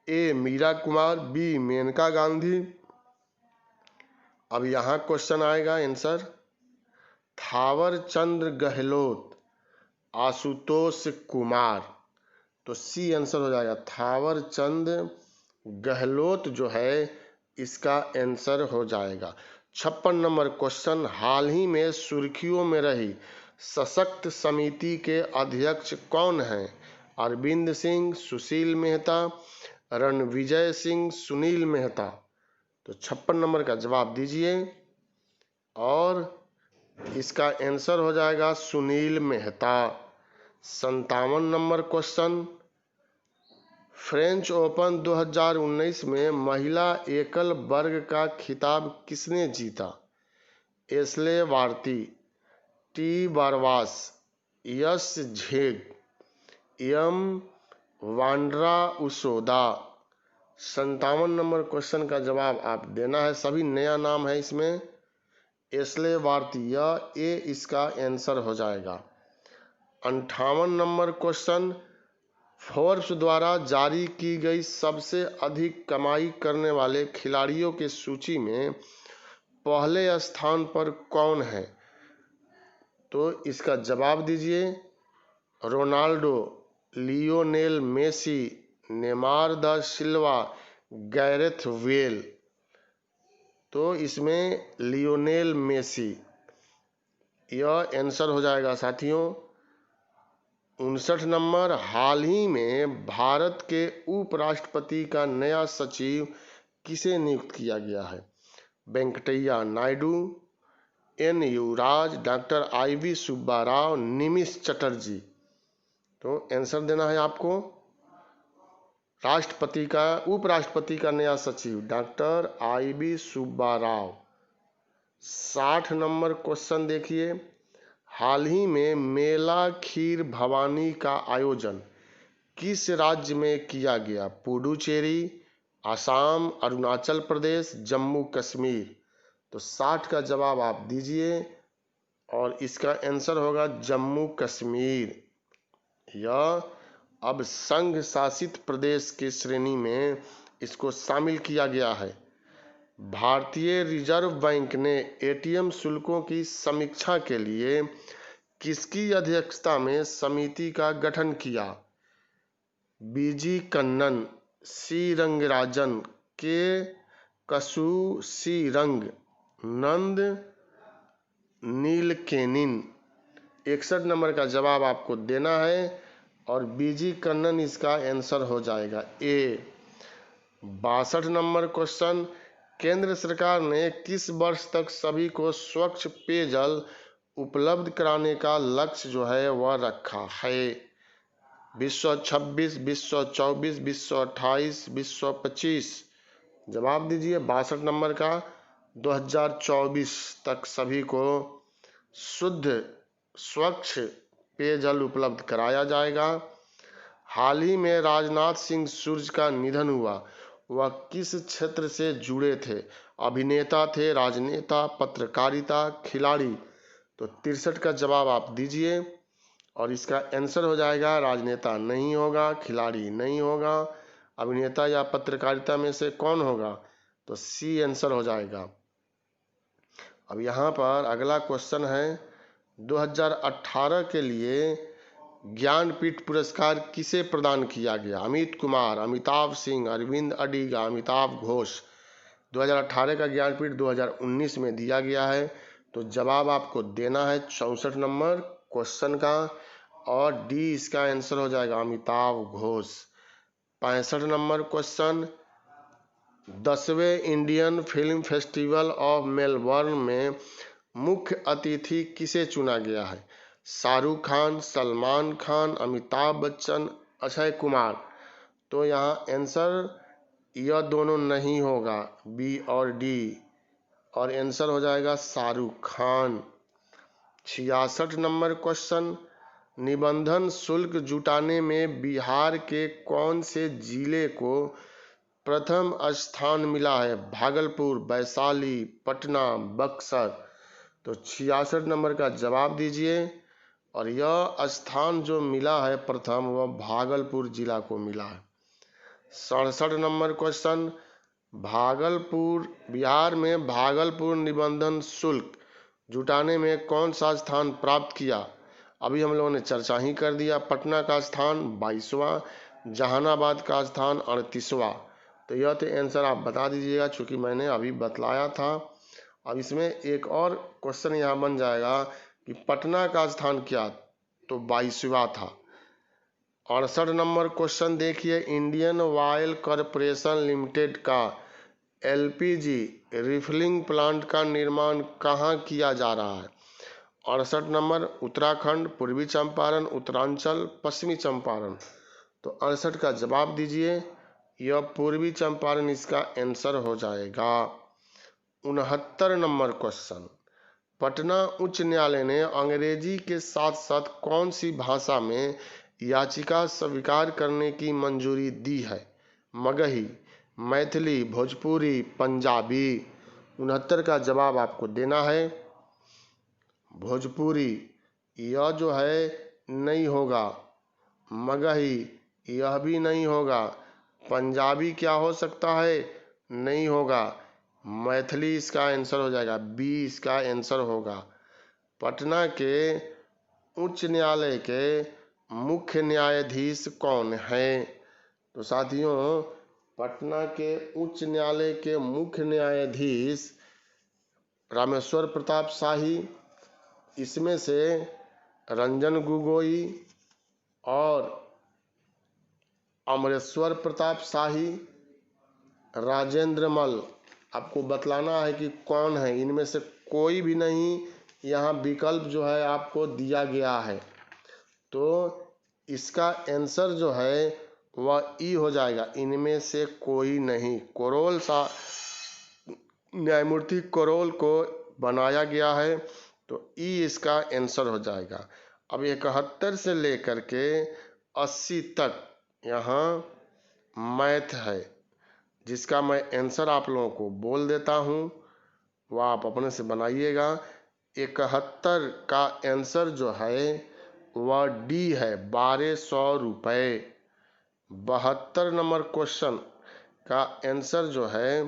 ए मीरा कुमार, बी मेनका गांधी। अब यहाँ क्वेश्चन आएगा आंसर। थावर चंद गहलोत, आशुतोष कुमार। तो सी आंसर हो जाएगा। थावर चंद गहलोत जो है इसका आंसर हो जाएगा। 56 नंबर क्वेश्चन, हाल ही में सुर्खियों में रही सशक्त समिति के अध्यक्ष कौन हैं? अरविंद सिंह, सुशील मेहता, रणविजय सिंह, सुनील मेहता। तो 56 नंबर का जवाब दीजिए और इसका आंसर हो जाएगा Sunil Mehta. 57 number question, French open 2019 में महिला एकल वर्ग का खिताब किसने जीता? एशले बार्टी, टी बारवास, यश झेग, एम वांड्रा उसोदा। 57 नंबर क्वेश्चन का जवाब आप देना है। सभी नया नाम है इसमें। एशले बार्टी, यह ए इसका आंसर हो जाएगा। 58 नंबर क्वेश्चन, फोर्ब्स द्वारा जारी की गई सबसे अधिक कमाई करने वाले खिलाड़ियों की सूची में पहले स्थान पर कौन है? तो इसका जवाब दीजिए। रोनाल्डो, लियोनेल मेसी, नेमार दा सिल्वा, गैरेथ वेल। तो इसमें लियोनेल मेसी यह आंसर हो जाएगा साथियों। 59 नंबर, हाल ही में भारत के उपराष्ट्रपति का नया सचिव किसे नियुक्त किया गया है? वेंकटैया नायडू, एन युवराज, डॉक्टर IV सुब्बा राव, निमिष चटर्जी। तो आंसर देना है आपको। राष्ट्रपति का, उपराष्ट्रपति का नया सचिव doctor IV Subba Rao. 60 number question देखिए, हाल ही में मेला खीर भवानी का आयोजन किस राज्य में किया गया? पुडुचेरी, असम, अरुणाचल प्रदेश, जम्मू कश्मीर। तो 60 का जवाब आप दीजिए और इसका आंसर होगा जम्मू कश्मीर। यह अब संघ शासित प्रदेश की श्रेणी में इसको शामिल किया गया है। भारतीय रिजर्व बैंक ने एटीएम शुल्कों की समीक्षा के लिए किसकी अध्यक्षता में समिति का गठन किया? बीजी कन्नन, सी रंगराजन, के कसूसीरंग, नंद नीलकेनिन। 61 नंबर का जवाब आपको देना है और बीजी कन्नन इसका आंसर हो जाएगा ए। 62 नंबर क्वेश्चन, केंद्र सरकार ने किस वर्ष तक सभी को स्वच्छ पेयजल उपलब्ध कराने का लक्ष्य जो है वह रखा है? 2026, 2024, 2028, 2025? जवाब दीजिए 62 नंबर का। 2024 तक सभी को शुद्ध स्वच्छ पेयजल उपलब्ध कराया जाएगा। हाल ही में राजनाथ सिंह सूर्य का निधन हुआ, वह किस क्षेत्र से जुड़े थे? अभिनेता थे, राजनेता, पत्रकारिता, खिलाड़ी? तो 63 का जवाब आप दीजिए और इसका आंसर हो जाएगा राजनेता नहीं होगा, खिलाड़ी नहीं होगा, अभिनेता या पत्रकारिता में से कौन होगा? तो सी आंसर हो जाएगा। अब यहाँ पर अगला क्वेश्चन है 2018 के लिए ज्ञानपीठ पुरस्कार किसे प्रदान किया गया? अमित कुमार, अमिताभ सिंह, अरविंद अडिगा, अमिताभ घोष? 2018 का ज्ञानपीठ 2019 में दिया गया है। तो जवाब आपको देना है 64 नंबर क्वेश्चन का और डी इसका आंसर हो जाएगा अमिताभ घोष। 65 नंबर क्वेश्चन, 10वें Indian film festival of Melbourne में मुख्य अतिथि किसे चुना गया है? शाहरुख खान, सलमान खान, अमिताभ बच्चन, अक्षय कुमार? तो यहाँ आंसर यह दोनों नहीं होगा, बी और डी, और आंसर हो जाएगा शाहरुख खान। 66 नंबर क्वेश्चन, निबंधन शुल्क जुटाने में बिहार के कौन से जिले को प्रथम स्थान मिला है? भागलपुर, वैशाली, पटना, बक्सर? तो 66 नंबर का जवाब दीजिए और यह स्थान जो मिला है प्रथम वह भागलपुर जिला को मिला है। 67 नंबर क्वेश्चन, भागलपुर, बिहार में भागलपुर निबंधन शुल्क जुटाने में कौन सा स्थान प्राप्त किया? अभी हम लोगों ने चर्चा ही कर दिया। पटना का स्थान 22वां, जहानाबाद का स्थान 38वां। तो यह तो आंसर आप बता दीजिएगा चूंकि मैंने अभी बतलाया था। अब इसमें एक और क्वेश्चन यहाँ बन जाएगा कि पटना का स्थान क्या? तो 22वां था। 68 नंबर क्वेश्चन देखिए, इंडियन ऑयल कॉरपोरेशन लिमिटेड का एलपीजी रिफिलिंग प्लांट का निर्माण कहाँ किया जा रहा है? 68 नंबर, उत्तराखंड, पूर्वी चंपारण, उत्तरांचल, पश्चिमी चंपारण? तो 68 का जवाब दीजिए, यह पूर्वी चंपारण इसका आंसर हो जाएगा। 69 नंबर क्वेश्चन, पटना उच्च न्यायालय ने अंग्रेजी के साथ साथ कौन सी भाषा में याचिका स्वीकार करने की मंजूरी दी है? मगही, मैथिली, भोजपुरी, पंजाबी? 69 का जवाब आपको देना है भोजपुरी। यह जो है नहीं होगा, मगही यह भी नहीं होगा, पंजाबी क्या हो सकता है? नहीं होगा, मैथिली इसका आंसर हो जाएगा, बी इसका आंसर होगा। पटना के उच्च न्यायालय के मुख्य न्यायाधीश कौन है? तो साथियों, पटना के उच्च न्यायालय के मुख्य न्यायाधीश रामेश्वर प्रताप शाही, इसमें से रंजन गोगोई और अमरेश्वर प्रताप शाही, राजेंद्र मल? आपको बतलाना है कि कौन है, इनमें से कोई भी नहीं। यहाँ विकल्प जो है आपको दिया गया है, तो इसका आंसर जो है वह ई हो जाएगा, इनमें से कोई नहीं। करोल न्यायमूर्ति करोल को बनाया गया है, तो ई इसका आंसर हो जाएगा। अब 71 से लेकर के 80 तक यहाँ मैथ है, जिसका मैं आंसर आप लोगों को बोल देता हूँ। वह आप अपने से बनाइएगा। 71 का आंसर जो है वह डी है, 1200 रुपये। 72 नंबर क्वेश्चन का आंसर जो है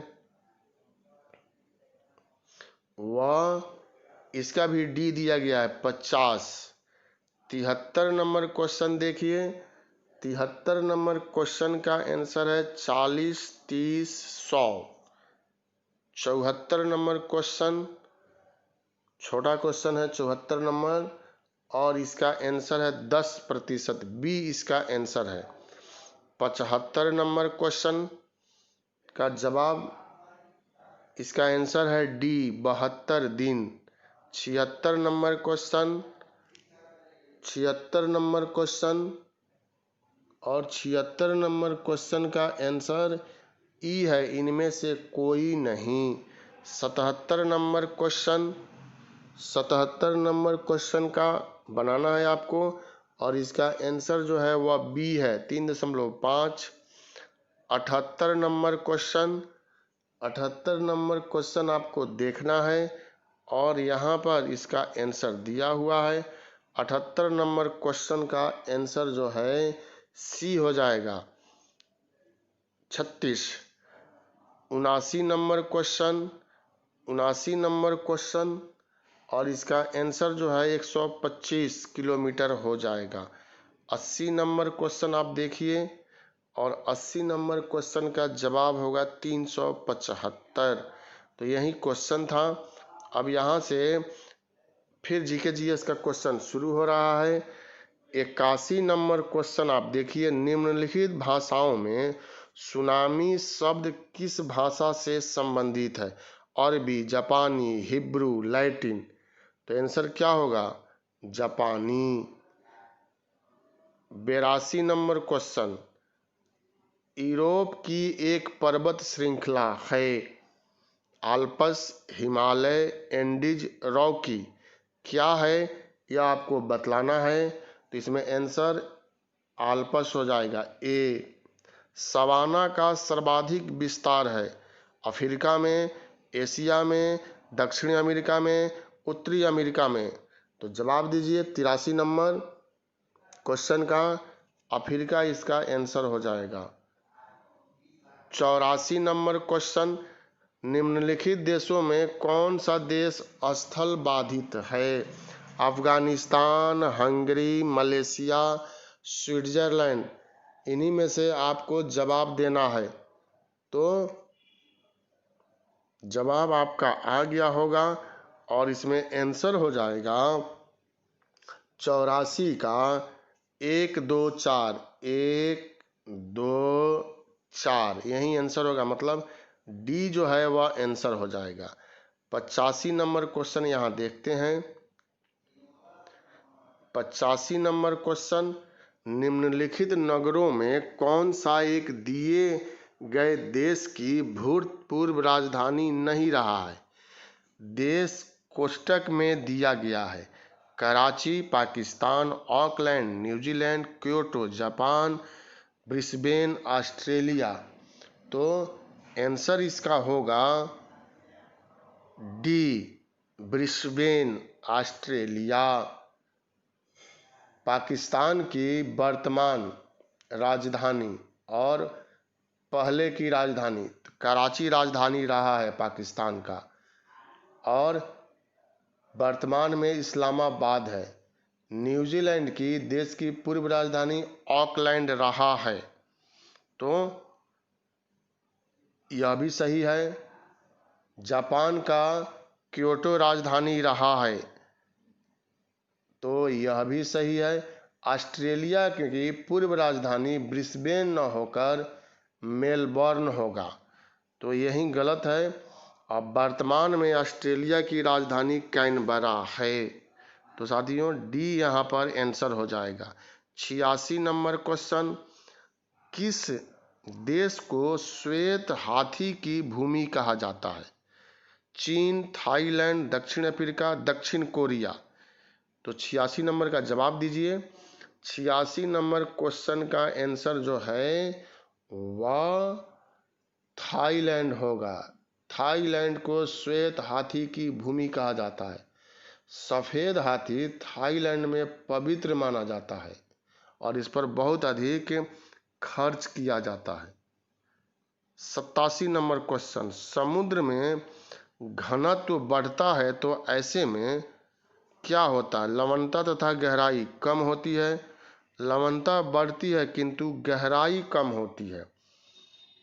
वह इसका भी डी दिया गया है, 50। 73 नंबर क्वेश्चन देखिए, 73 नंबर क्वेश्चन का आंसर है 40, 30, 100। 74 नंबर क्वेश्चन, छोटा क्वेश्चन है 74 नंबर, और इसका आंसर है 10%, बी इसका आंसर है। 75 नंबर क्वेश्चन का जवाब, इसका आंसर है डी, 72 दिन। 76 नंबर क्वेश्चन, 76 नंबर क्वेश्चन और 76 नंबर क्वेश्चन का आंसर ई है, इनमें से कोई नहीं। 77 नंबर क्वेश्चन, 77 नंबर क्वेश्चन का बनाना है आपको, और इसका आंसर जो है वह बी है, 3.5। 78 नंबर क्वेश्चन, 78 नंबर क्वेश्चन आपको देखना है, और यहाँ पर इसका आंसर दिया हुआ है। 78 नंबर क्वेश्चन का आंसर जो है सी हो जाएगा, 36। 79 नंबर क्वेश्चन, 79 नंबर क्वेश्चन, और इसका आंसर जो है 125 किलोमीटर हो जाएगा। 80 नंबर क्वेश्चन आप देखिए, और 80 नंबर क्वेश्चन का जवाब होगा 375। तो यही क्वेश्चन था। अब यहाँ से फिर जीके जीएस का क्वेश्चन शुरू हो रहा है। 81 नंबर क्वेश्चन आप देखिए, निम्नलिखित भाषाओं में सुनामी शब्द किस भाषा से संबंधित है? अरबी, जापानी, हिब्रू, लैटिन। तो आंसर क्या होगा? जापानी। 82 नंबर क्वेश्चन, यूरोप की एक पर्वत श्रृंखला है, आल्प्स, हिमालय, एंडीज, रॉकी। क्या है यह आपको बतलाना है। तो इसमें आंसर आल्प्स हो जाएगा, ए। सवाना का सर्वाधिक विस्तार है, अफ्रीका में, एशिया में, दक्षिणी अमेरिका में, उत्तरी अमेरिका में। तो जवाब दीजिए 83 नंबर क्वेश्चन का, अफ्रीका इसका आंसर हो जाएगा। 84 नंबर क्वेश्चन, निम्नलिखित देशों में कौन सा देश स्थल बाधित है? Afghanistan, Hungary, Malaysia, Switzerland. इन्हीं में से आपको जवाब देना है। तो जवाब आपका आ गया होगा, और इसमें आंसर हो जाएगा 84 का 1, 2, 4, 1, 2, 4, यही आंसर होगा। मतलब डी जो है वह आंसर हो जाएगा। 85 नंबर क्वेश्चन यहाँ देखते हैं। 85 नंबर क्वेश्चन, निम्नलिखित नगरों में कौन सा एक दिए गए देश की भूतपूर्व राजधानी नहीं रहा है? देश कोष्टक में दिया गया है। Karachi Pakistan, Auckland New Zealand, Kyoto Japan, Brisbane Australia. तो आंसर इसका होगा डी, ब्रिस्बेन ऑस्ट्रेलिया। पाकिस्तान की वर्तमान राजधानी और पहले की राजधानी, कराची राजधानी रहा है पाकिस्तान का, और वर्तमान में इस्लामाबाद है। न्यूजीलैंड की देश की पूर्व राजधानी ऑकलैंड रहा है। तो यह भी सही है। जापान का क्योटो राजधानी रहा है, तो यह भी सही है। ऑस्ट्रेलिया की पूर्व राजधानी ब्रिस्बेन न होकर मेलबर्न होगा, तो यही गलत है। अब वर्तमान में ऑस्ट्रेलिया की राजधानी कैनबरा है। तो साथियों डी यहाँ पर आंसर हो जाएगा। 86 नंबर क्वेश्चन, किस देश को श्वेत हाथी की भूमि कहा जाता है? चीन, थाईलैंड, दक्षिण अफ्रीका, दक्षिण कोरिया। तो 86 नंबर का जवाब दीजिए। 86 नंबर क्वेश्चन का आंसर जो है वह थाईलैंड होगा, थाईलैंड को श्वेत हाथी की भूमि कहा जाता है। सफेद हाथी थाईलैंड में पवित्र माना जाता है और इस पर बहुत अधिक खर्च किया जाता है। 87 नंबर क्वेश्चन, समुद्र में घनत्व बढ़ता है तो ऐसे में क्या होता है? लवणता तथा गहराई कम होती है। लवणता बढ़ती है किंतु गहराई कम होती है।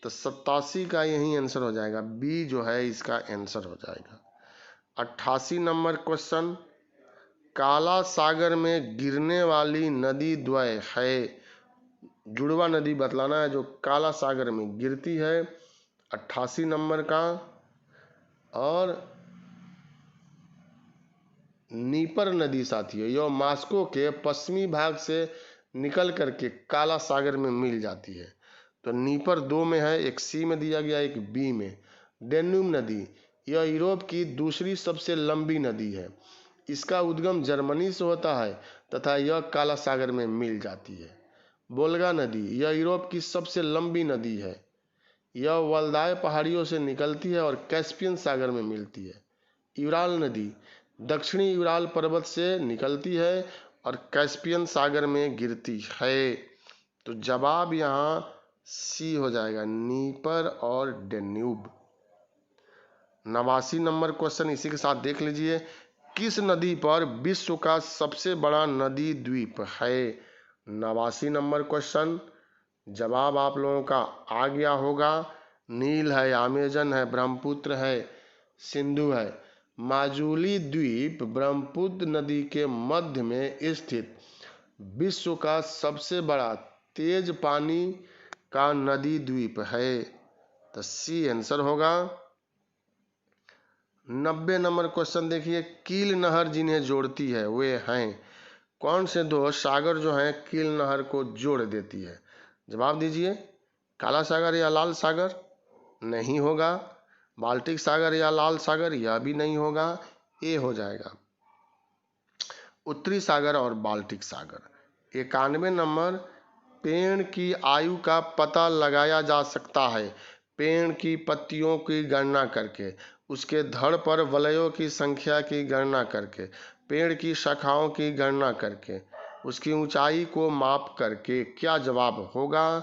तो 87 का यही आंसर हो जाएगा, बी जो है इसका आंसर हो जाएगा। 88 नंबर क्वेश्चन, काला सागर में गिरने वाली नदी द्वय है। जुड़वा नदी बतलाना है जो काला सागर में गिरती है, 88 नंबर का। और नीपर नदी साथियों, यह मास्को के पश्चिमी भाग से निकल करके काला सागर में मिल जाती है। तो नीपर 2 में है, एक सी में दिया गया, एक बी में। डेन्यूब नदी, यह यूरोप की दूसरी सबसे लंबी नदी है। इसका उद्गम जर्मनी से होता है तथा यह काला सागर में मिल जाती है। वोल्गा नदी, यह यूरोप की सबसे लंबी नदी है। यह वल्दाय पहाड़ियों से निकलती है और कैस्पियन सागर में मिलती है। यूराल नदी दक्षिणी यूराल पर्वत से निकलती है और कैस्पियन सागर में गिरती है। तो जवाब यहाँ सी हो जाएगा, नीपर और डेन्यूब। 89 नंबर क्वेश्चन इसी के साथ देख लीजिए, किस नदी पर विश्व का सबसे बड़ा नदी द्वीप है? 89 नंबर क्वेश्चन, जवाब आप लोगों का आ गया होगा। नील है, अमेजन है, ब्रह्मपुत्र है, सिंधु है। माजुली द्वीप ब्रह्मपुत्र नदी के मध्य में स्थित विश्व का सबसे बड़ा तेज पानी का नदी द्वीप है। तो सी आंसर होगा। 90 नंबर क्वेश्चन देखिए, कील नहर जिन्हें जोड़ती है वे हैं? कौन से दो सागर जो हैं कील नहर को जोड़ देती है? जवाब दीजिए। काला सागर या लाल सागर? नहीं होगा। बाल्टिक सागर या लाल सागर? यह भी नहीं होगा। ए हो जाएगा, उत्तरी सागर और बाल्टिक सागर। 91 नंबर, पेड़ की आयु का पता लगाया जा सकता है पेड़ की पत्तियों की गणना करके, उसके धड़ पर वलयों की संख्या की गणना करके, पेड़ की शाखाओं की गणना करके, उसकी ऊंचाई को माप करके। क्या जवाब होगा?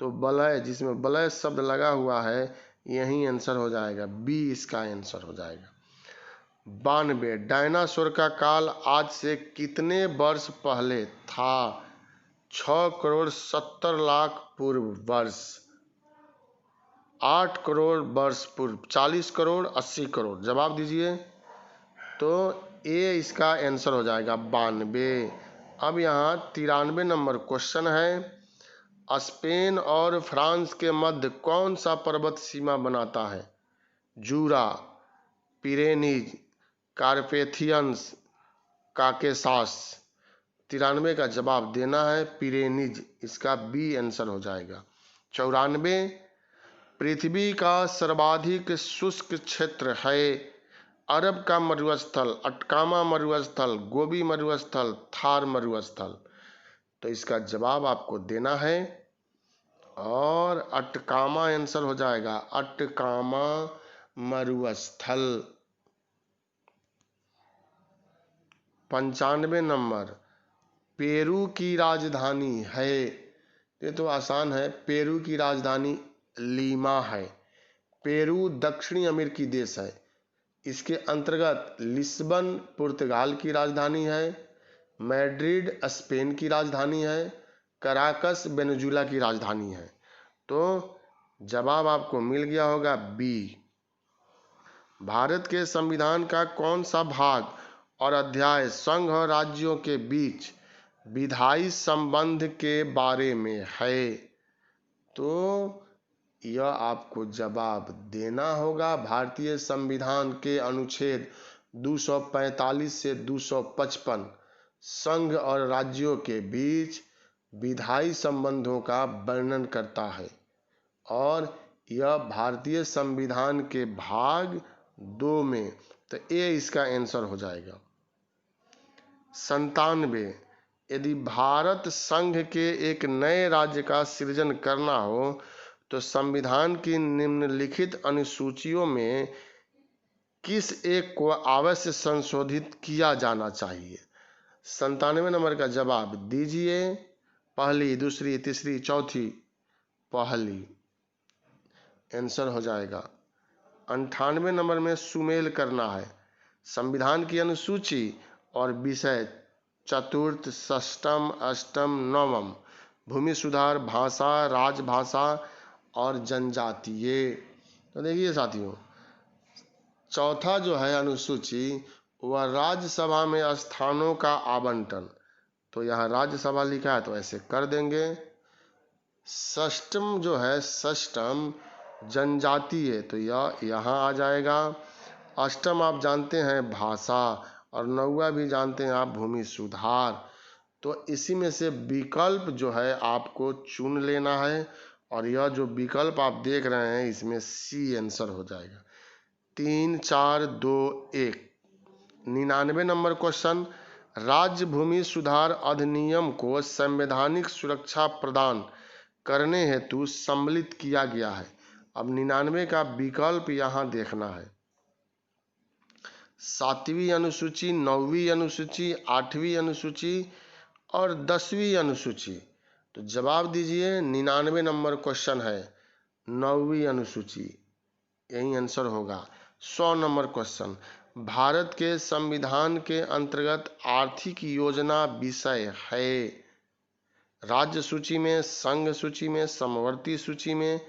तो वलय, जिसमें वलय शब्द लगा हुआ है, यही आंसर हो जाएगा, बी इसका आंसर हो जाएगा। 92, डायनासोर का काल आज से कितने वर्ष पहले था? 6 करोड़ 70 लाख पूर्व वर्ष, 8 करोड़ वर्ष पूर्व, 40 करोड़, 80 करोड़। जवाब दीजिए। तो ए इसका आंसर हो जाएगा, 92। अब यहाँ 93 नंबर क्वेश्चन है, स्पेन और फ्रांस के मध्य कौन सा पर्वत सीमा बनाता है? जूरा, पिरेनीज, कार्पेथियंस, काकेसास। 93 का जवाब देना है पिरेनीज, इसका बी आंसर हो जाएगा। 94, पृथ्वी का सर्वाधिक शुष्क क्षेत्र है? अरब का मरुस्थल, अटकामा मरुस्थल, गोबी मरुस्थल, थार मरुस्थल। तो इसका जवाब आपको देना है और अटकामा आंसर हो जाएगा, अटकामा मरुस्थल। 95 नंबर, पेरू की राजधानी है? ये तो आसान है, पेरू की राजधानी लीमा है। पेरू दक्षिणी अमेरिकी देश है। इसके अंतर्गत लिस्बन पुर्तगाल की राजधानी है, मैड्रिड स्पेन की राजधानी है, कराकस वेनेजुला की राजधानी है। तो जवाब आपको मिल गया होगा, बी। भारत के संविधान का कौन सा भाग और अध्याय संघ और राज्यों के बीच विधायी संबंध के बारे में है? तो यह आपको जवाब देना होगा। भारतीय संविधान के अनुच्छेद 245 से 255 संघ और राज्यों के बीच विधायी संबंधों का वर्णन करता है और यह भारतीय संविधान के भाग 2 में, तो ए इसका आंसर हो जाएगा। 97, यदि भारत संघ के एक नए राज्य का सृजन करना हो तो संविधान की निम्नलिखित अनुसूचियों में किस एक को अवश्य संशोधित किया जाना चाहिए? 97 नंबर का जवाब दीजिए। पहली, दूसरी, तीसरी, चौथी? पहली आंसर हो जाएगा। 98 नंबर में सुमेल करना है संविधान की अनुसूची और विषय चतुर्थ, षष्टम, अष्टम, नवम, भूमि सुधार, भाषा, राजभाषा और जनजातीय। तो देखिए साथियों, चौथा जो है अनुसूची वह राज्यसभा में स्थानों का आवंटन, तो यहाँ राज्यसभा लिखा है तो ऐसे कर देंगे। षष्टम जो है, षष्टम जनजातीय, तो यह यहाँ आ जाएगा। अष्टम आप जानते हैं भाषा, और नौवा भी जानते हैं आप भूमि सुधार। तो इसी में से विकल्प जो है आपको चुन लेना है, और यह जो विकल्प आप देख रहे हैं इसमें सी आंसर हो जाएगा। 3, 4, 2, 1। 99 नंबर क्वेश्चन, राज्य भूमि सुधार अधिनियम को संवैधानिक सुरक्षा प्रदान करने हेतु सम्मिलित किया गया है। अब 99 का विकल्प यहाँ देखना है। 7वीं अनुसूची, 9वीं अनुसूची, 8वीं अनुसूची और 10वीं अनुसूची? तो जवाब दीजिए। 99 नंबर क्वेश्चन है 9वीं अनुसूची, यही आंसर होगा। 100 नंबर क्वेश्चन, भारत के संविधान के अंतर्गत आर्थिक योजना विषय है? राज्य सूची में, संघ सूची में, समवर्ती सूची में?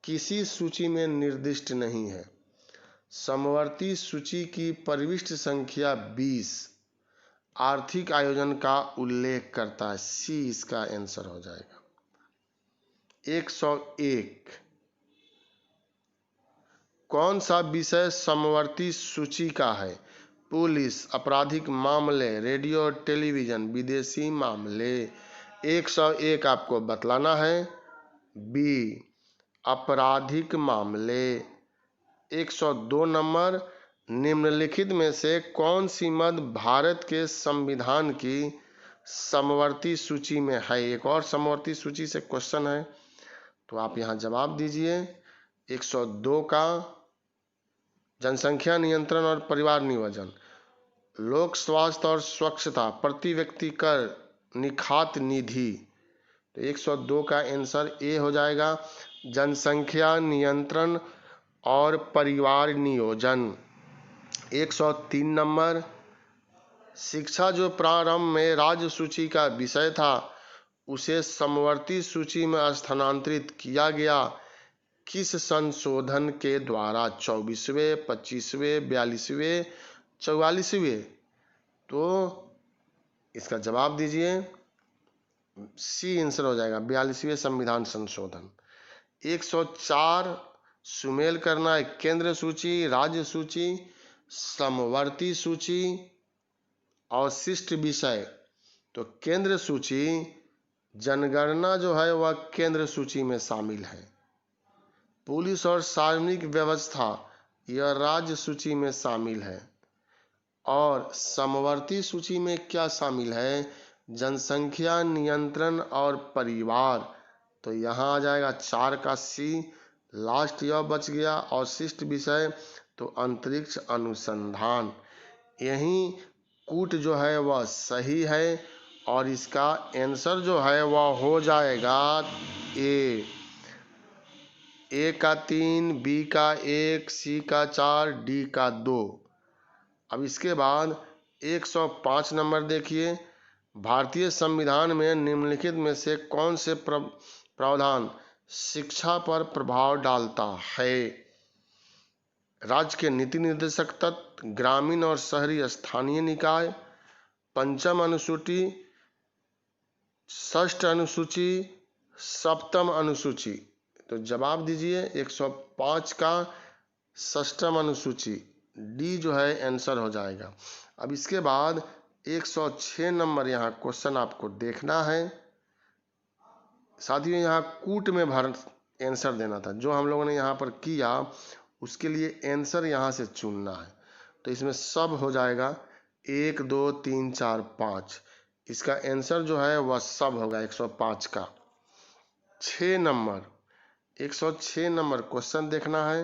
किसी सूची में निर्दिष्ट नहीं है। समवर्ती सूची की परिशिष्ट संख्या 20 आर्थिक आयोजन का उल्लेख करता है। सी इसका आंसर हो जाएगा। 101, कौन सा विषय समवर्ती सूची का है? पुलिस, आपराधिक मामले, रेडियो टेलीविजन, विदेशी मामले? 101 आपको बतलाना है। बी, आपराधिक मामले। 102 नंबर, निम्नलिखित में से कौन सी मद भारत के संविधान की समवर्ती सूची में है? एक और समवर्ती सूची से क्वेश्चन है, तो आप यहाँ जवाब दीजिए। 102 का जनसंख्या नियंत्रण और परिवार नियोजन, लोक स्वास्थ्य और स्वच्छता, प्रति व्यक्ति कर, निखात निधि। तो 102 का आंसर ए हो जाएगा, जनसंख्या नियंत्रण और परिवार नियोजन। 103 नंबर, शिक्षा जो प्रारंभ में राज्य सूची का विषय था उसे समवर्ती सूची में स्थानांतरित किया गया किस संशोधन के द्वारा? 24वें, 25वें, 42वें, 44वें? तो इसका जवाब दीजिए। सी आंसर हो जाएगा, 42वें संविधान संशोधन। 104, सुमेल करना है केंद्र सूची, राज्य सूची, समवर्ती सूची और शिष्ट विषय। तो केंद्र सूची, जनगणना जो है वह केंद्र सूची में शामिल है। पुलिस और सार्वजनिक व्यवस्था यह राज्य सूची में शामिल है। और समवर्ती सूची में क्या शामिल है? जनसंख्या नियंत्रण और परिवार। तो यहाँ आ जाएगा 4 का सी, लास्ट यह बच गया। और शिष्ट विषय तो अंतरिक्ष अनुसंधान। यही कूट जो है वह सही है, और इसका आंसर जो है वह हो जाएगा ए का 3, बी का 1, सी का 4, डी का 2। अब इसके बाद 105 नंबर देखिए, भारतीय संविधान में निम्नलिखित में से कौन से प्रावधान शिक्षा पर प्रभाव डालता है? राज्य के नीति निर्देशक तत्व, ग्रामीण और शहरी स्थानीय निकाय, पंचम अनुसूची, षष्ठ अनुसूची, सप्तम अनुसूची? तो जवाब दीजिए। 105 का षष्ठम अनुसूची, डी जो है आंसर हो जाएगा। अब इसके बाद 106 नंबर यहाँ क्वेश्चन आपको देखना है। साथियों, यहाँ कूट में भर आंसर देना था, जो हम लोगों ने यहाँ पर किया उसके लिए आंसर यहाँ से चुनना है। तो इसमें सब हो जाएगा 1, 2, 3, 4, 5। इसका आंसर जो है वह सब होगा 105 का। 6 नंबर, 106 नंबर क्वेश्चन देखना है।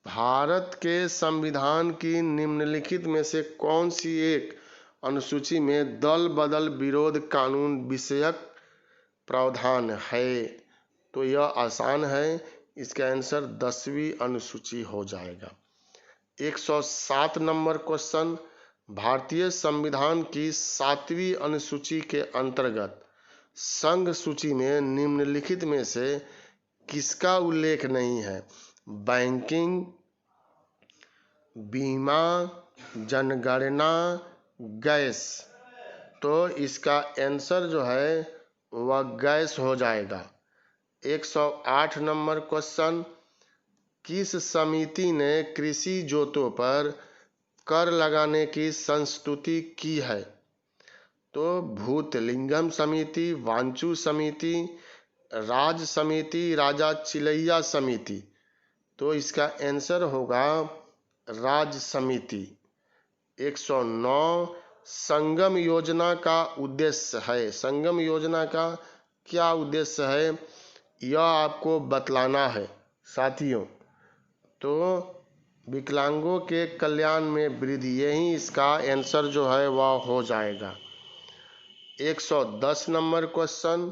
भारत के संविधान की निम्नलिखित में से कौन सी एक अनुसूची में दल बदल विरोध कानून विषयक प्रावधान है? तो यह आसान है, इसका आंसर 10वीं अनुसूची हो जाएगा। 107 नंबर क्वेश्चन, भारतीय संविधान की 7वीं अनुसूची के अंतर्गत संघ सूची में निम्नलिखित में से किसका उल्लेख नहीं है? बैंकिंग, बीमा, जनगणना, गैस। तो इसका आंसर जो है वह गैस हो जाएगा। 108 नंबर क्वेश्चन, किस समिति ने कृषि जोतों पर कर लगाने की संस्तुति की है? तो भूतलिंगम समिति, वांचू समिति, राज समिति, राजा चिलैया समिति। तो इसका आंसर होगा राज समिति। 109, संगम योजना का उद्देश्य है। संगम योजना का क्या उद्देश्य है यह आपको बतलाना है साथियों। तो विकलांगों के कल्याण में वृद्धि, यही इसका आंसर जो है वह हो जाएगा। 110 नंबर क्वेश्चन,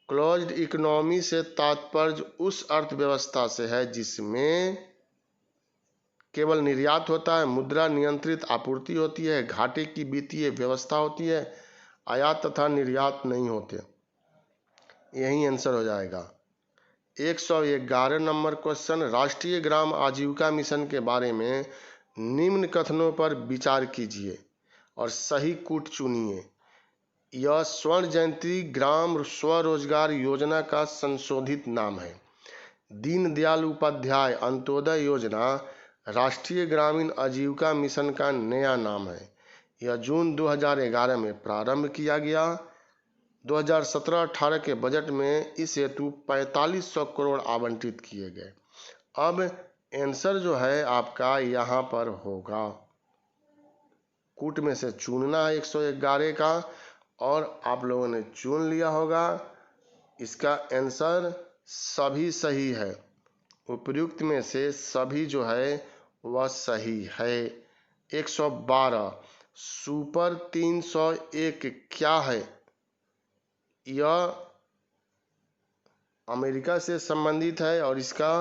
क्लोज्ड इकोनॉमी से तात्पर्य उस अर्थव्यवस्था से है जिसमें केवल निर्यात होता है, मुद्रा नियंत्रित आपूर्ति होती है, घाटे की वित्तीय व्यवस्था होती है, आयात तथा निर्यात नहीं होते। यही आंसर हो जाएगा। 111 नंबर क्वेश्चन, राष्ट्रीय ग्राम आजीविका मिशन के बारे में निम्न कथनों पर विचार कीजिए और सही कूट चुनिए। यह स्वर्ण जयंती ग्राम स्वरोजगार योजना का संशोधित नाम है। दीनदयाल उपाध्याय अंत्योदय योजना राष्ट्रीय ग्रामीण आजीविका मिशन का नया नाम है। यह जून 2011 में प्रारंभ किया गया। 2017-18 के बजट में इस हेतु 4500 करोड़ आवंटित किए गए। अब आंसर जो है आपका यहाँ पर होगा, कूट में से चुनना है 111 का, और आप लोगों ने चुन लिया होगा। इसका आंसर सभी सही है, उपयुक्त में से सभी जो है वह सही है। 112, सुपर 301 क्या है? यह अमेरिका से संबंधित है और इसका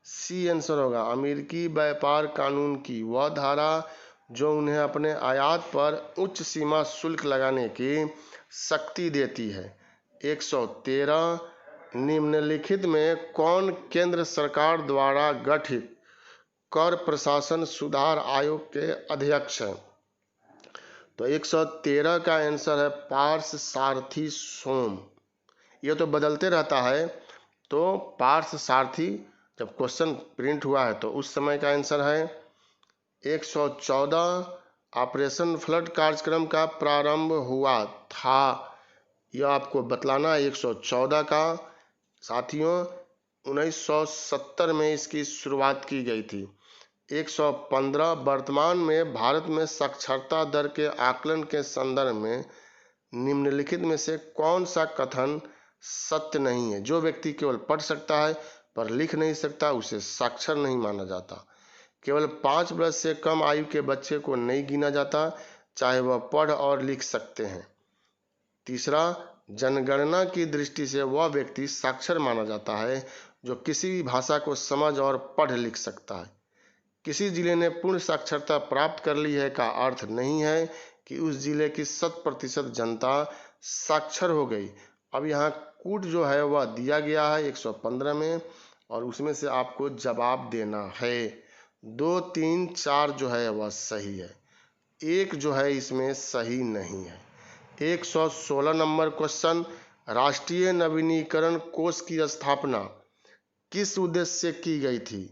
सी आंसर होगा। अमेरिकी व्यापार कानून की वह धारा जो उन्हें अपने आयात पर उच्च सीमा शुल्क लगाने की शक्ति देती है। 113, निम्नलिखित में कौन केंद्र सरकार द्वारा गठित कर प्रशासन सुधार आयोग के अध्यक्ष हैं? तो 113 का आंसर है पार्थ सारथी सोम। यह तो बदलते रहता है, तो पार्थ सारथी जब क्वेश्चन प्रिंट हुआ है तो उस समय का आंसर है। 114, ऑपरेशन फ्लड कार्यक्रम का प्रारंभ हुआ था, यह आपको बतलाना है। 114 का साथियों 1970 में इसकी शुरुआत की गई थी। 115, वर्तमान में भारत में साक्षरता दर के आकलन के संदर्भ में निम्नलिखित में से कौन सा कथन सत्य नहीं है? जो व्यक्ति केवल पढ़ सकता है पर लिख नहीं सकता उसे साक्षर नहीं माना जाता। केवल 5 वर्ष से कम आयु के बच्चे को नहीं गिना जाता, चाहे वह पढ़ और लिख सकते हैं। तीसरा, जनगणना की दृष्टि से वह व्यक्ति साक्षर माना जाता है जो किसी भी भाषा को समझ और पढ़ लिख सकता है। किसी जिले ने पूर्ण साक्षरता प्राप्त कर ली है का अर्थ नहीं है कि उस जिले की 100% जनता साक्षर हो गई। अब यहाँ कूट जो है वह दिया गया है 115 में, और उसमें से आपको जवाब देना है। 2, 3, 4 जो है वह सही है, एक जो है इसमें सही नहीं है। 116 नंबर क्वेश्चन, राष्ट्रीय नवीनीकरण कोष की स्थापना किस उद्देश्य से की गई थी?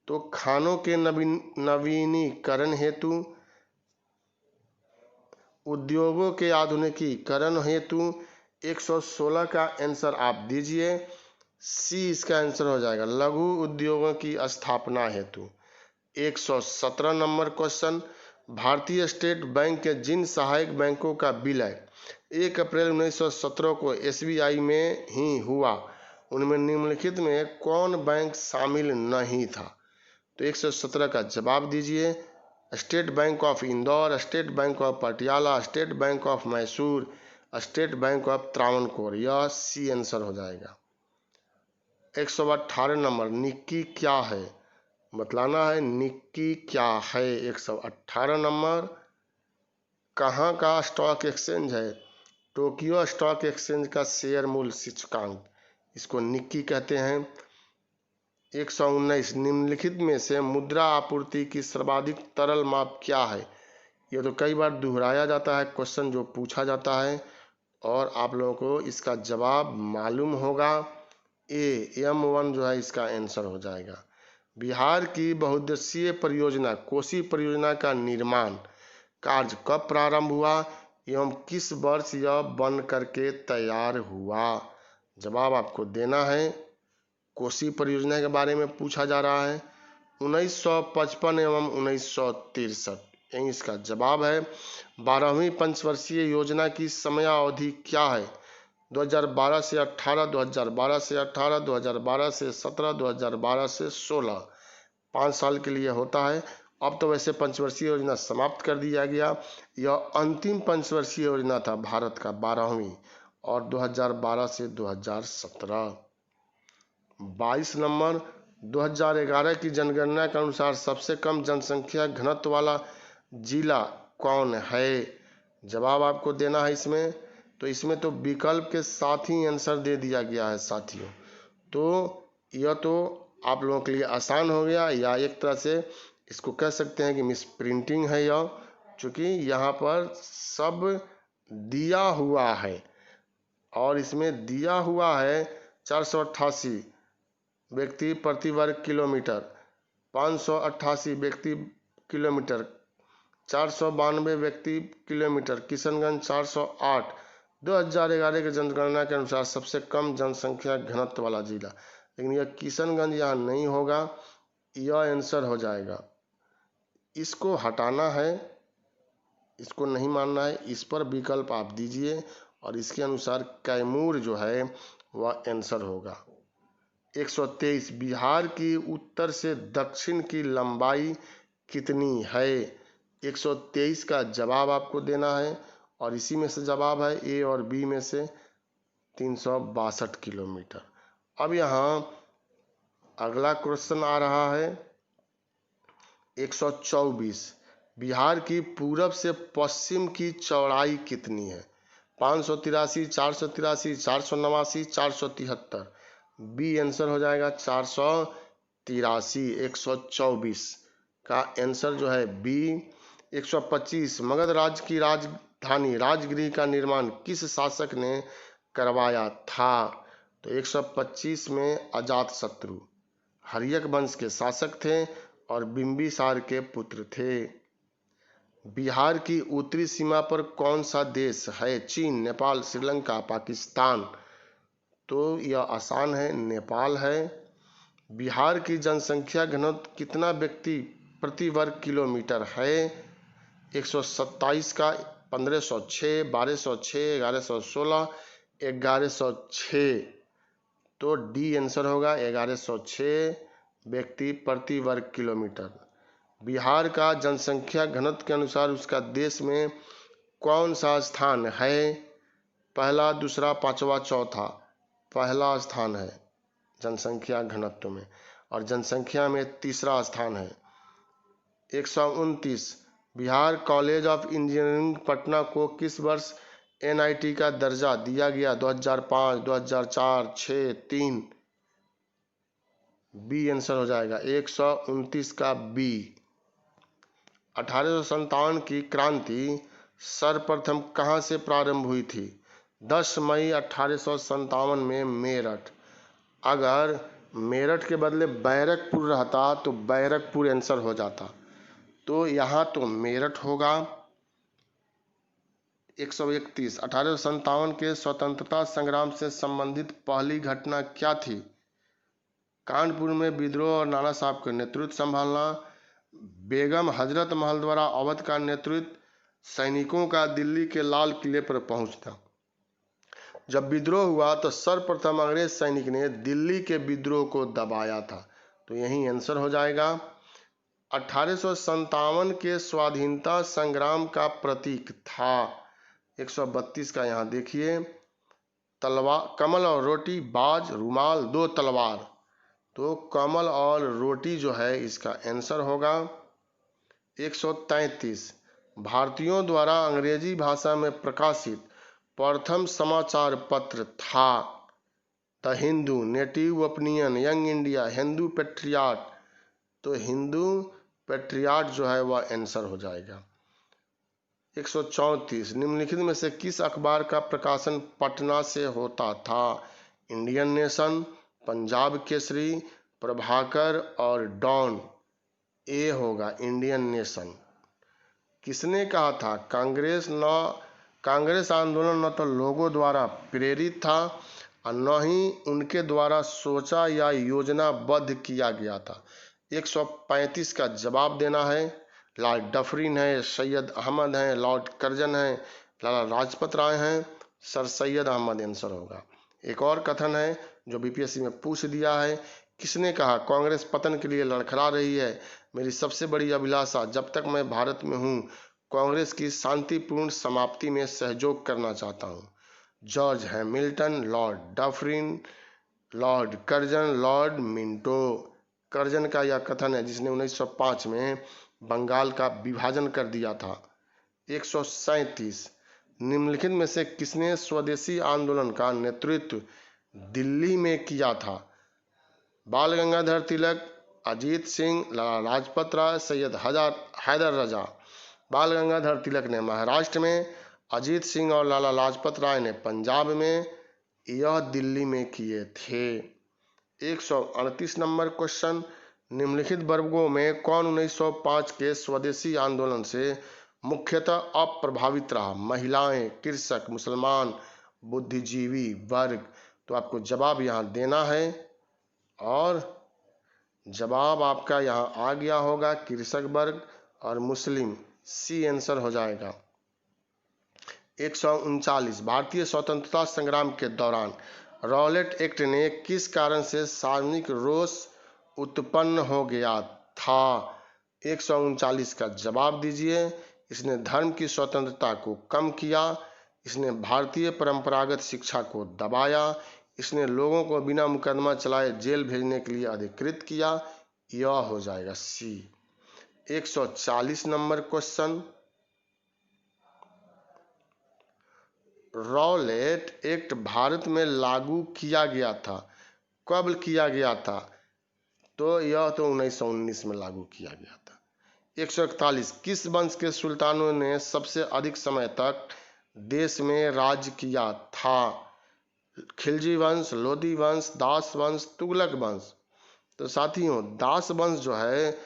तो खानों के नवीनीकरण हेतु, उद्योगों के आधुनिकीकरण हेतु। 116 का आंसर आप दीजिए, सी इसका आंसर हो जाएगा, लघु उद्योगों की स्थापना हेतु। 117 नंबर क्वेश्चन, भारतीय स्टेट बैंक के जिन सहायक बैंकों का विलय 1 अप्रैल 1917 को एसबीआई में ही हुआ, उनमें निम्नलिखित में कौन बैंक शामिल नहीं था? तो 117 का जवाब दीजिए। State bank of Indore, state bank of Patiala, state bank of Mysore, state bank of Travancore. यह सी आंसर हो जाएगा। 118 नंबर, निक्की क्या है? बतलाना है निक्की क्या है। 118 नंबर, कहाँ का स्टॉक एक्सचेंज है? टोक्यो स्टॉक एक्सचेंज का शेयर मूल्य सूचकांक, इसको निक्की कहते हैं। 119, निम्नलिखित में से मुद्रा आपूर्ति की सर्वाधिक तरल माप क्या है? यह तो कई बार दोहराया जाता है क्वेश्चन जो पूछा जाता है, और आप लोगों को इसका जवाब मालूम होगा। M1 जो है इसका आंसर हो जाएगा। बिहार की बहुउद्देशीय परियोजना कोसी परियोजना का निर्माण कार्य कब प्रारंभ हुआ एवं किस वर्ष यह बन करके तैयार हुआ? जवाब आपको देना है। कोसी परियोजना के बारे में पूछा जा रहा है। 1955 एवं 1963, यही इसका जवाब है। 12वीं पंचवर्षीय योजना की समयावधि क्या है? 2012 से 18, 2012 से 18, 2012 से 17, 2012 से 16, 5 साल के लिए होता है। अब तो वैसे पंचवर्षीय योजना समाप्त कर दिया गया। यह अंतिम पंचवर्षीय योजना था भारत का 12वीं, और 2012 से 2017। 22 नंबर, 2011 की जनगणना के अनुसार सबसे कम जनसंख्या घनत्व वाला जिला कौन है? जवाब आपको देना है इसमें। तो इसमें तो विकल्प के साथ ही आंसर दे दिया गया है साथियों। तो यह तो आप लोगों के लिए आसान हो गया, या एक तरह से इसको कह सकते हैं कि मिस प्रिंटिंग है यह, चूँकि यहाँ पर सब दिया हुआ है, और इसमें दिया हुआ है 488 व्यक्ति प्रति वर्ग किलोमीटर, 588 व्यक्ति किलोमीटर, 492 व्यक्ति किलोमीटर, किशनगंज 408। 2011 की जनगणना के अनुसार सबसे कम जनसंख्या घनत्व वाला जिला, लेकिन यह किशनगंज यहाँ नहीं होगा, यह आंसर हो जाएगा। इसको हटाना है, इसको नहीं मानना है, इस पर विकल्प आप दीजिए, और इसके अनुसार कैमूर जो है वह आंसर होगा। 123, बिहार की उत्तर से दक्षिण की लंबाई कितनी है? 123 का जवाब आपको देना है, और इसी में से जवाब है ए और बी में से 362 किलोमीटर। अब यहाँ अगला क्वेश्चन आ रहा है 124, बिहार की पूरब से पश्चिम की चौड़ाई कितनी है? 583, 483, 489, 473। बी आंसर हो जाएगा 483। 124 का आंसर जो है बी। 125, मगध राज्य की राजधानी राजगृह का निर्माण किस शासक ने करवाया था? तो 125 में अजातशत्रु हर्यक वंश के शासक थे और बिंबिसार के पुत्र थे। बिहार की उत्तरी सीमा पर कौन सा देश है? चीन, नेपाल, श्रीलंका, पाकिस्तान। तो यह आसान है, नेपाल है। बिहार की जनसंख्या घनत्व कितना व्यक्ति प्रति वर्ग किलोमीटर है? 127 का 1506, 1206, 1116, 1106। तो डी आंसर होगा 1106 व्यक्ति प्रति वर्ग किलोमीटर। बिहार का जनसंख्या घनत्व के अनुसार उसका देश में कौन सा स्थान है? पहला, दूसरा, पांचवा, चौथा। पहला स्थान है जनसंख्या घनत्व में, और जनसंख्या में तीसरा स्थान है। 129, Bihar college of engineering Patna को किस वर्ष NIT का दर्जा दिया गया? 2005, 2004, 6, 3। बी आंसर हो जाएगा 129 का बी। 1857 की क्रांति सर्वप्रथम कहाँ से प्रारंभ हुई थी? 10 मई 1857 में मेरठ। अगर मेरठ के बदले बैरकपुर रहता तो बैरकपुर आंसर हो जाता, तो यहाँ तो मेरठ होगा। 131, 1857 के स्वतंत्रता संग्राम से संबंधित पहली घटना क्या थी? कानपुर में विद्रोह और नाना साहब का नेतृत्व संभालना, बेगम हजरत महल द्वारा अवध का नेतृत्व, सैनिकों का दिल्ली के लाल किले पर पहुंचना। जब विद्रोह हुआ तो सर्वप्रथम अंग्रेज सैनिक ने दिल्ली के विद्रोह को दबाया था। तो यही आंसर हो जाएगा। 1857 के स्वाधीनता संग्राम का प्रतीक था। 132 का यहाँ देखिए, तलवार, कमल और रोटी, बाज, रुमाल, दो तलवार। तो कमल और रोटी जो है इसका आंसर होगा। 133 भारतीयों द्वारा अंग्रेजी भाषा में प्रकाशित प्रथम समाचार पत्र था। The Hindu, native opinion, young India, Hindu patriot. तो हिंदू पेट्रियाट जो है वह आंसर हो जाएगा। 134 निम्नलिखित में से किस अखबार का प्रकाशन पटना से होता था? इंडियन नेशन, पंजाब केसरी, प्रभाकर और डॉन। ए होगा इंडियन नेशन। किसने कहा था कांग्रेस आंदोलन न तो लोगों द्वारा प्रेरित था और न ही उनके द्वारा सोचा या योजनाबद्ध किया गया था? 135 का जवाब देना है। लॉर्ड डफरिन है, सैयद अहमद हैं, लॉर्ड कर्जन हैं, लाला लाजपत राय हैं, सर सैयद अहमद आंसर होगा। एक और कथन है जो बीपीएससी में पूछ दिया है, किसने कहा कांग्रेस पतन के लिए लड़खड़ा रही है, मेरी सबसे बड़ी अभिलाषा जब तक मैं भारत में हूँ कांग्रेस की शांतिपूर्ण समाप्ति में सहयोग करना चाहता हूँ? George Hamilton, Lord Dufferin, Lord Curzon, Lord Minto. Curzon का यह कथन है जिसने 1905 में बंगाल का विभाजन कर दिया था। 137 निम्नलिखित में से किसने स्वदेशी आंदोलन का नेतृत्व दिल्ली में किया था? बाल गंगाधर तिलक, अजीत सिंह, लाला लाजपत राय, सैयद हैदर रजा। बाल गंगाधर तिलक ने महाराष्ट्र में, अजीत सिंह और लाला लाजपत राय ने पंजाब में, यह दिल्ली में किए थे। 138 नंबर क्वेश्चन, निम्नलिखित वर्गों में कौन 1905 के स्वदेशी आंदोलन से मुख्यतः अप्रभावित रहा? महिलाएं, कृषक, मुसलमान, बुद्धिजीवी वर्ग। तो आपको जवाब यहाँ देना है और जवाब आपका यहाँ आ गया होगा, कृषक वर्ग और मुस्लिम। सी आंसर हो जाएगा। 139 भारतीय स्वतंत्रता संग्राम के दौरान रॉलेट एक्ट ने किस कारण से सार्वजनिक रोष उत्पन्न हो गया था? 139 का जवाब दीजिए। इसने धर्म की स्वतंत्रता को कम किया, इसने भारतीय परंपरागत शिक्षा को दबाया, इसने लोगों को बिना मुकदमा चलाए जेल भेजने के लिए अधिकृत किया। यह हो जाएगा सी। 140 number question, Rowlatt act Bharat में लागू किया गया था, कब किया गया था? तो यह तो 1919 में लागू किया गया था। 141 किस वंश के सुल्तानों ने सबसे अधिक समय तक देश में राज किया था? खिलजी वंश, लोधी वंश, दास वंश, तुगलक वंश। तो साथियों दास वंश जो है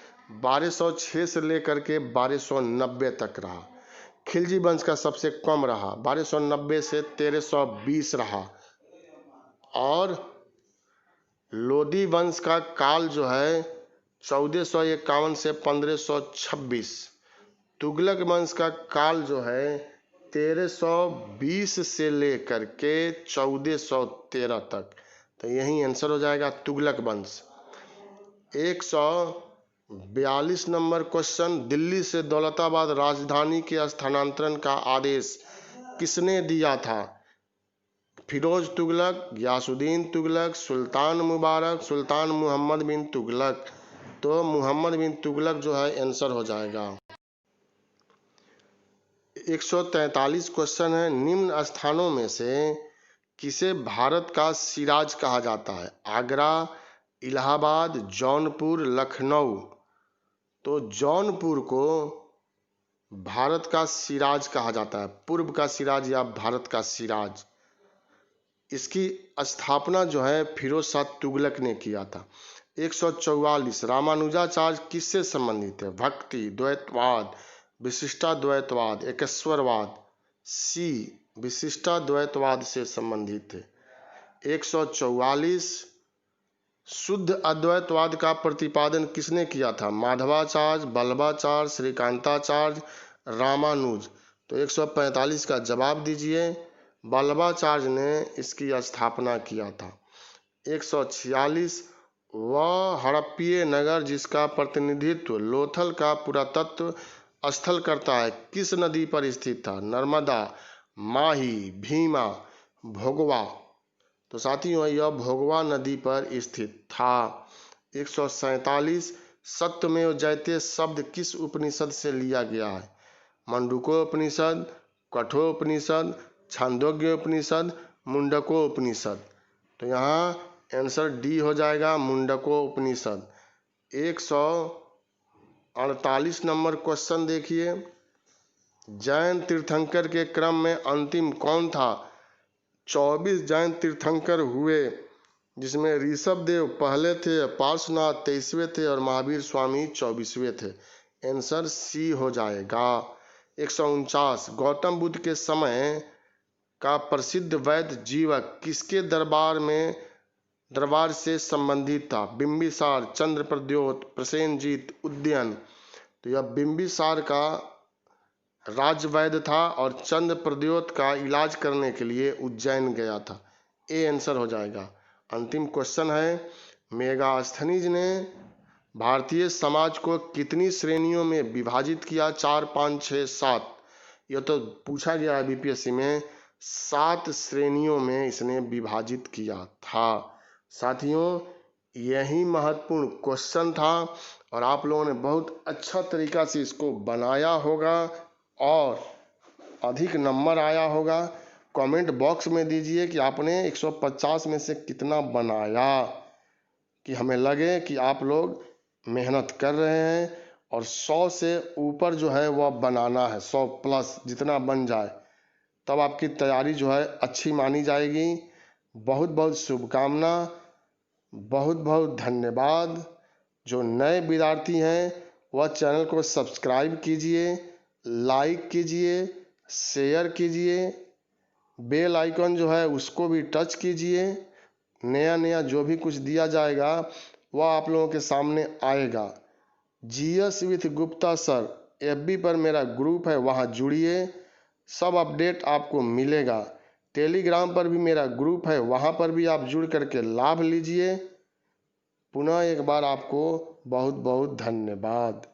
1206 से लेकर के 1290 तक रहा। खिलजी वंश का सबसे कम रहा, 1290 से 1320 रहा। और लोधी वंश का काल जो है 1451 से 1526। तुगलक वंश का काल जो है 1320 से लेकर के 1413 तक। तो यही आंसर हो जाएगा तुगलक वंश। 142 नंबर क्वेश्चन, दिल्ली से दौलताबाद राजधानी के स्थानांतरण का आदेश किसने दिया था? फिरोज तुगलक, गयासुद्दीन तुगलक, सुल्तान मुबारक, सुल्तान मोहम्मद बिन तुगलक। तो मोहम्मद बिन तुगलक जो है आंसर हो जाएगा। 143 क्वेश्चन है, निम्न स्थानों में से किसे भारत का सिराज कहा जाता है? आगरा, इलाहाबाद, जौनपुर, लखनऊ। तो जौनपुर को भारत का सिराज कहा जाता है, पूर्व का सिराज या भारत का सिराज। इसकी स्थापना जो है फिरोज शाह तुगलक ने किया था। 144 रामानुजाचार्य किससे संबंधित है? भक्ति, द्वैतवाद, विशिष्टाद्वैतवाद, एकेश्वरवाद। सी विशिष्टाद्वैतवाद से संबंधित है। 144 शुद्ध अद्वैतवाद का प्रतिपादन किसने किया था? माधवाचार्य, बल्लभाचार्य, श्रीकांताचार्य, रामानुज। तो 145 का जवाब दीजिए। वल्लभाचार्य ने इसकी स्थापना किया था। 146 वह हड़प्पीय नगर जिसका प्रतिनिधित्व लोथल का पुरातत्व स्थल करता है किस नदी पर स्थित था? नर्मदा, माही, भीमा, भोगवा। तो साथियों यह भोगवा नदी पर स्थित था। 147 सत्यमेव जयते शब्द किस उपनिषद से लिया गया है? मंडूकोपनिषद, कठोपनिषद, छांदोग्योपनिषद, मुंडकोपनिषद। तो यहाँ आंसर डी हो जाएगा, मुंडकोपनिषद। 148 नंबर क्वेश्चन देखिए, जैन तीर्थंकर के क्रम में अंतिम कौन था? 24 जैन तीर्थंकर हुए, जिसमें ऋषभ देव पहले थे, पार्श्वनाथ 23वें थे और महावीर स्वामी 24वें थे। आंसर सी हो जाएगा। 149 गौतम बुद्ध के समय का प्रसिद्ध वैद्य जीवक किसके दरबार से संबंधित था? बिंबिसार, चंद्रप्रद्योत, प्रसेनजीत, उदयन। तो यह बिंबिसार का राजवैद्य था और चंद्रप्रद्योत का इलाज करने के लिए उज्जैन गया था। ए आंसर हो जाएगा। अंतिम क्वेश्चन है, मेगास्थनीज ने भारतीय समाज को कितनी श्रेणियों में विभाजित किया? 4, 5, 6, 7। यह तो पूछा गया है बीपीएससी में। 7 श्रेणियों में इसने विभाजित किया था। साथियों यही महत्वपूर्ण क्वेश्चन था और आप लोगों ने बहुत अच्छा तरीका से इसको बनाया होगा और अधिक नंबर आया होगा। कमेंट बॉक्स में दीजिए कि आपने 150 में से कितना बनाया, कि हमें लगे कि आप लोग मेहनत कर रहे हैं और 100 से ऊपर जो है वह बनाना है, 100 प्लस जितना बन जाए, तब आपकी तैयारी जो है अच्छी मानी जाएगी। बहुत बहुत शुभकामना, बहुत बहुत धन्यवाद। जो नए विद्यार्थी हैं वह चैनल को सब्सक्राइब कीजिए, लाइक कीजिए, शेयर कीजिए, बेल आइकन जो है उसको भी टच कीजिए। नया नया जो भी कुछ दिया जाएगा वह आप लोगों के सामने आएगा। GS with Gupta sir FB पर मेरा ग्रुप है, वहाँ जुड़िए, सब अपडेट आपको मिलेगा। टेलीग्राम पर भी मेरा ग्रुप है, वहाँ पर भी आप जुड़ करके लाभ लीजिए। पुनः एक बार आपको बहुत बहुत धन्यवाद।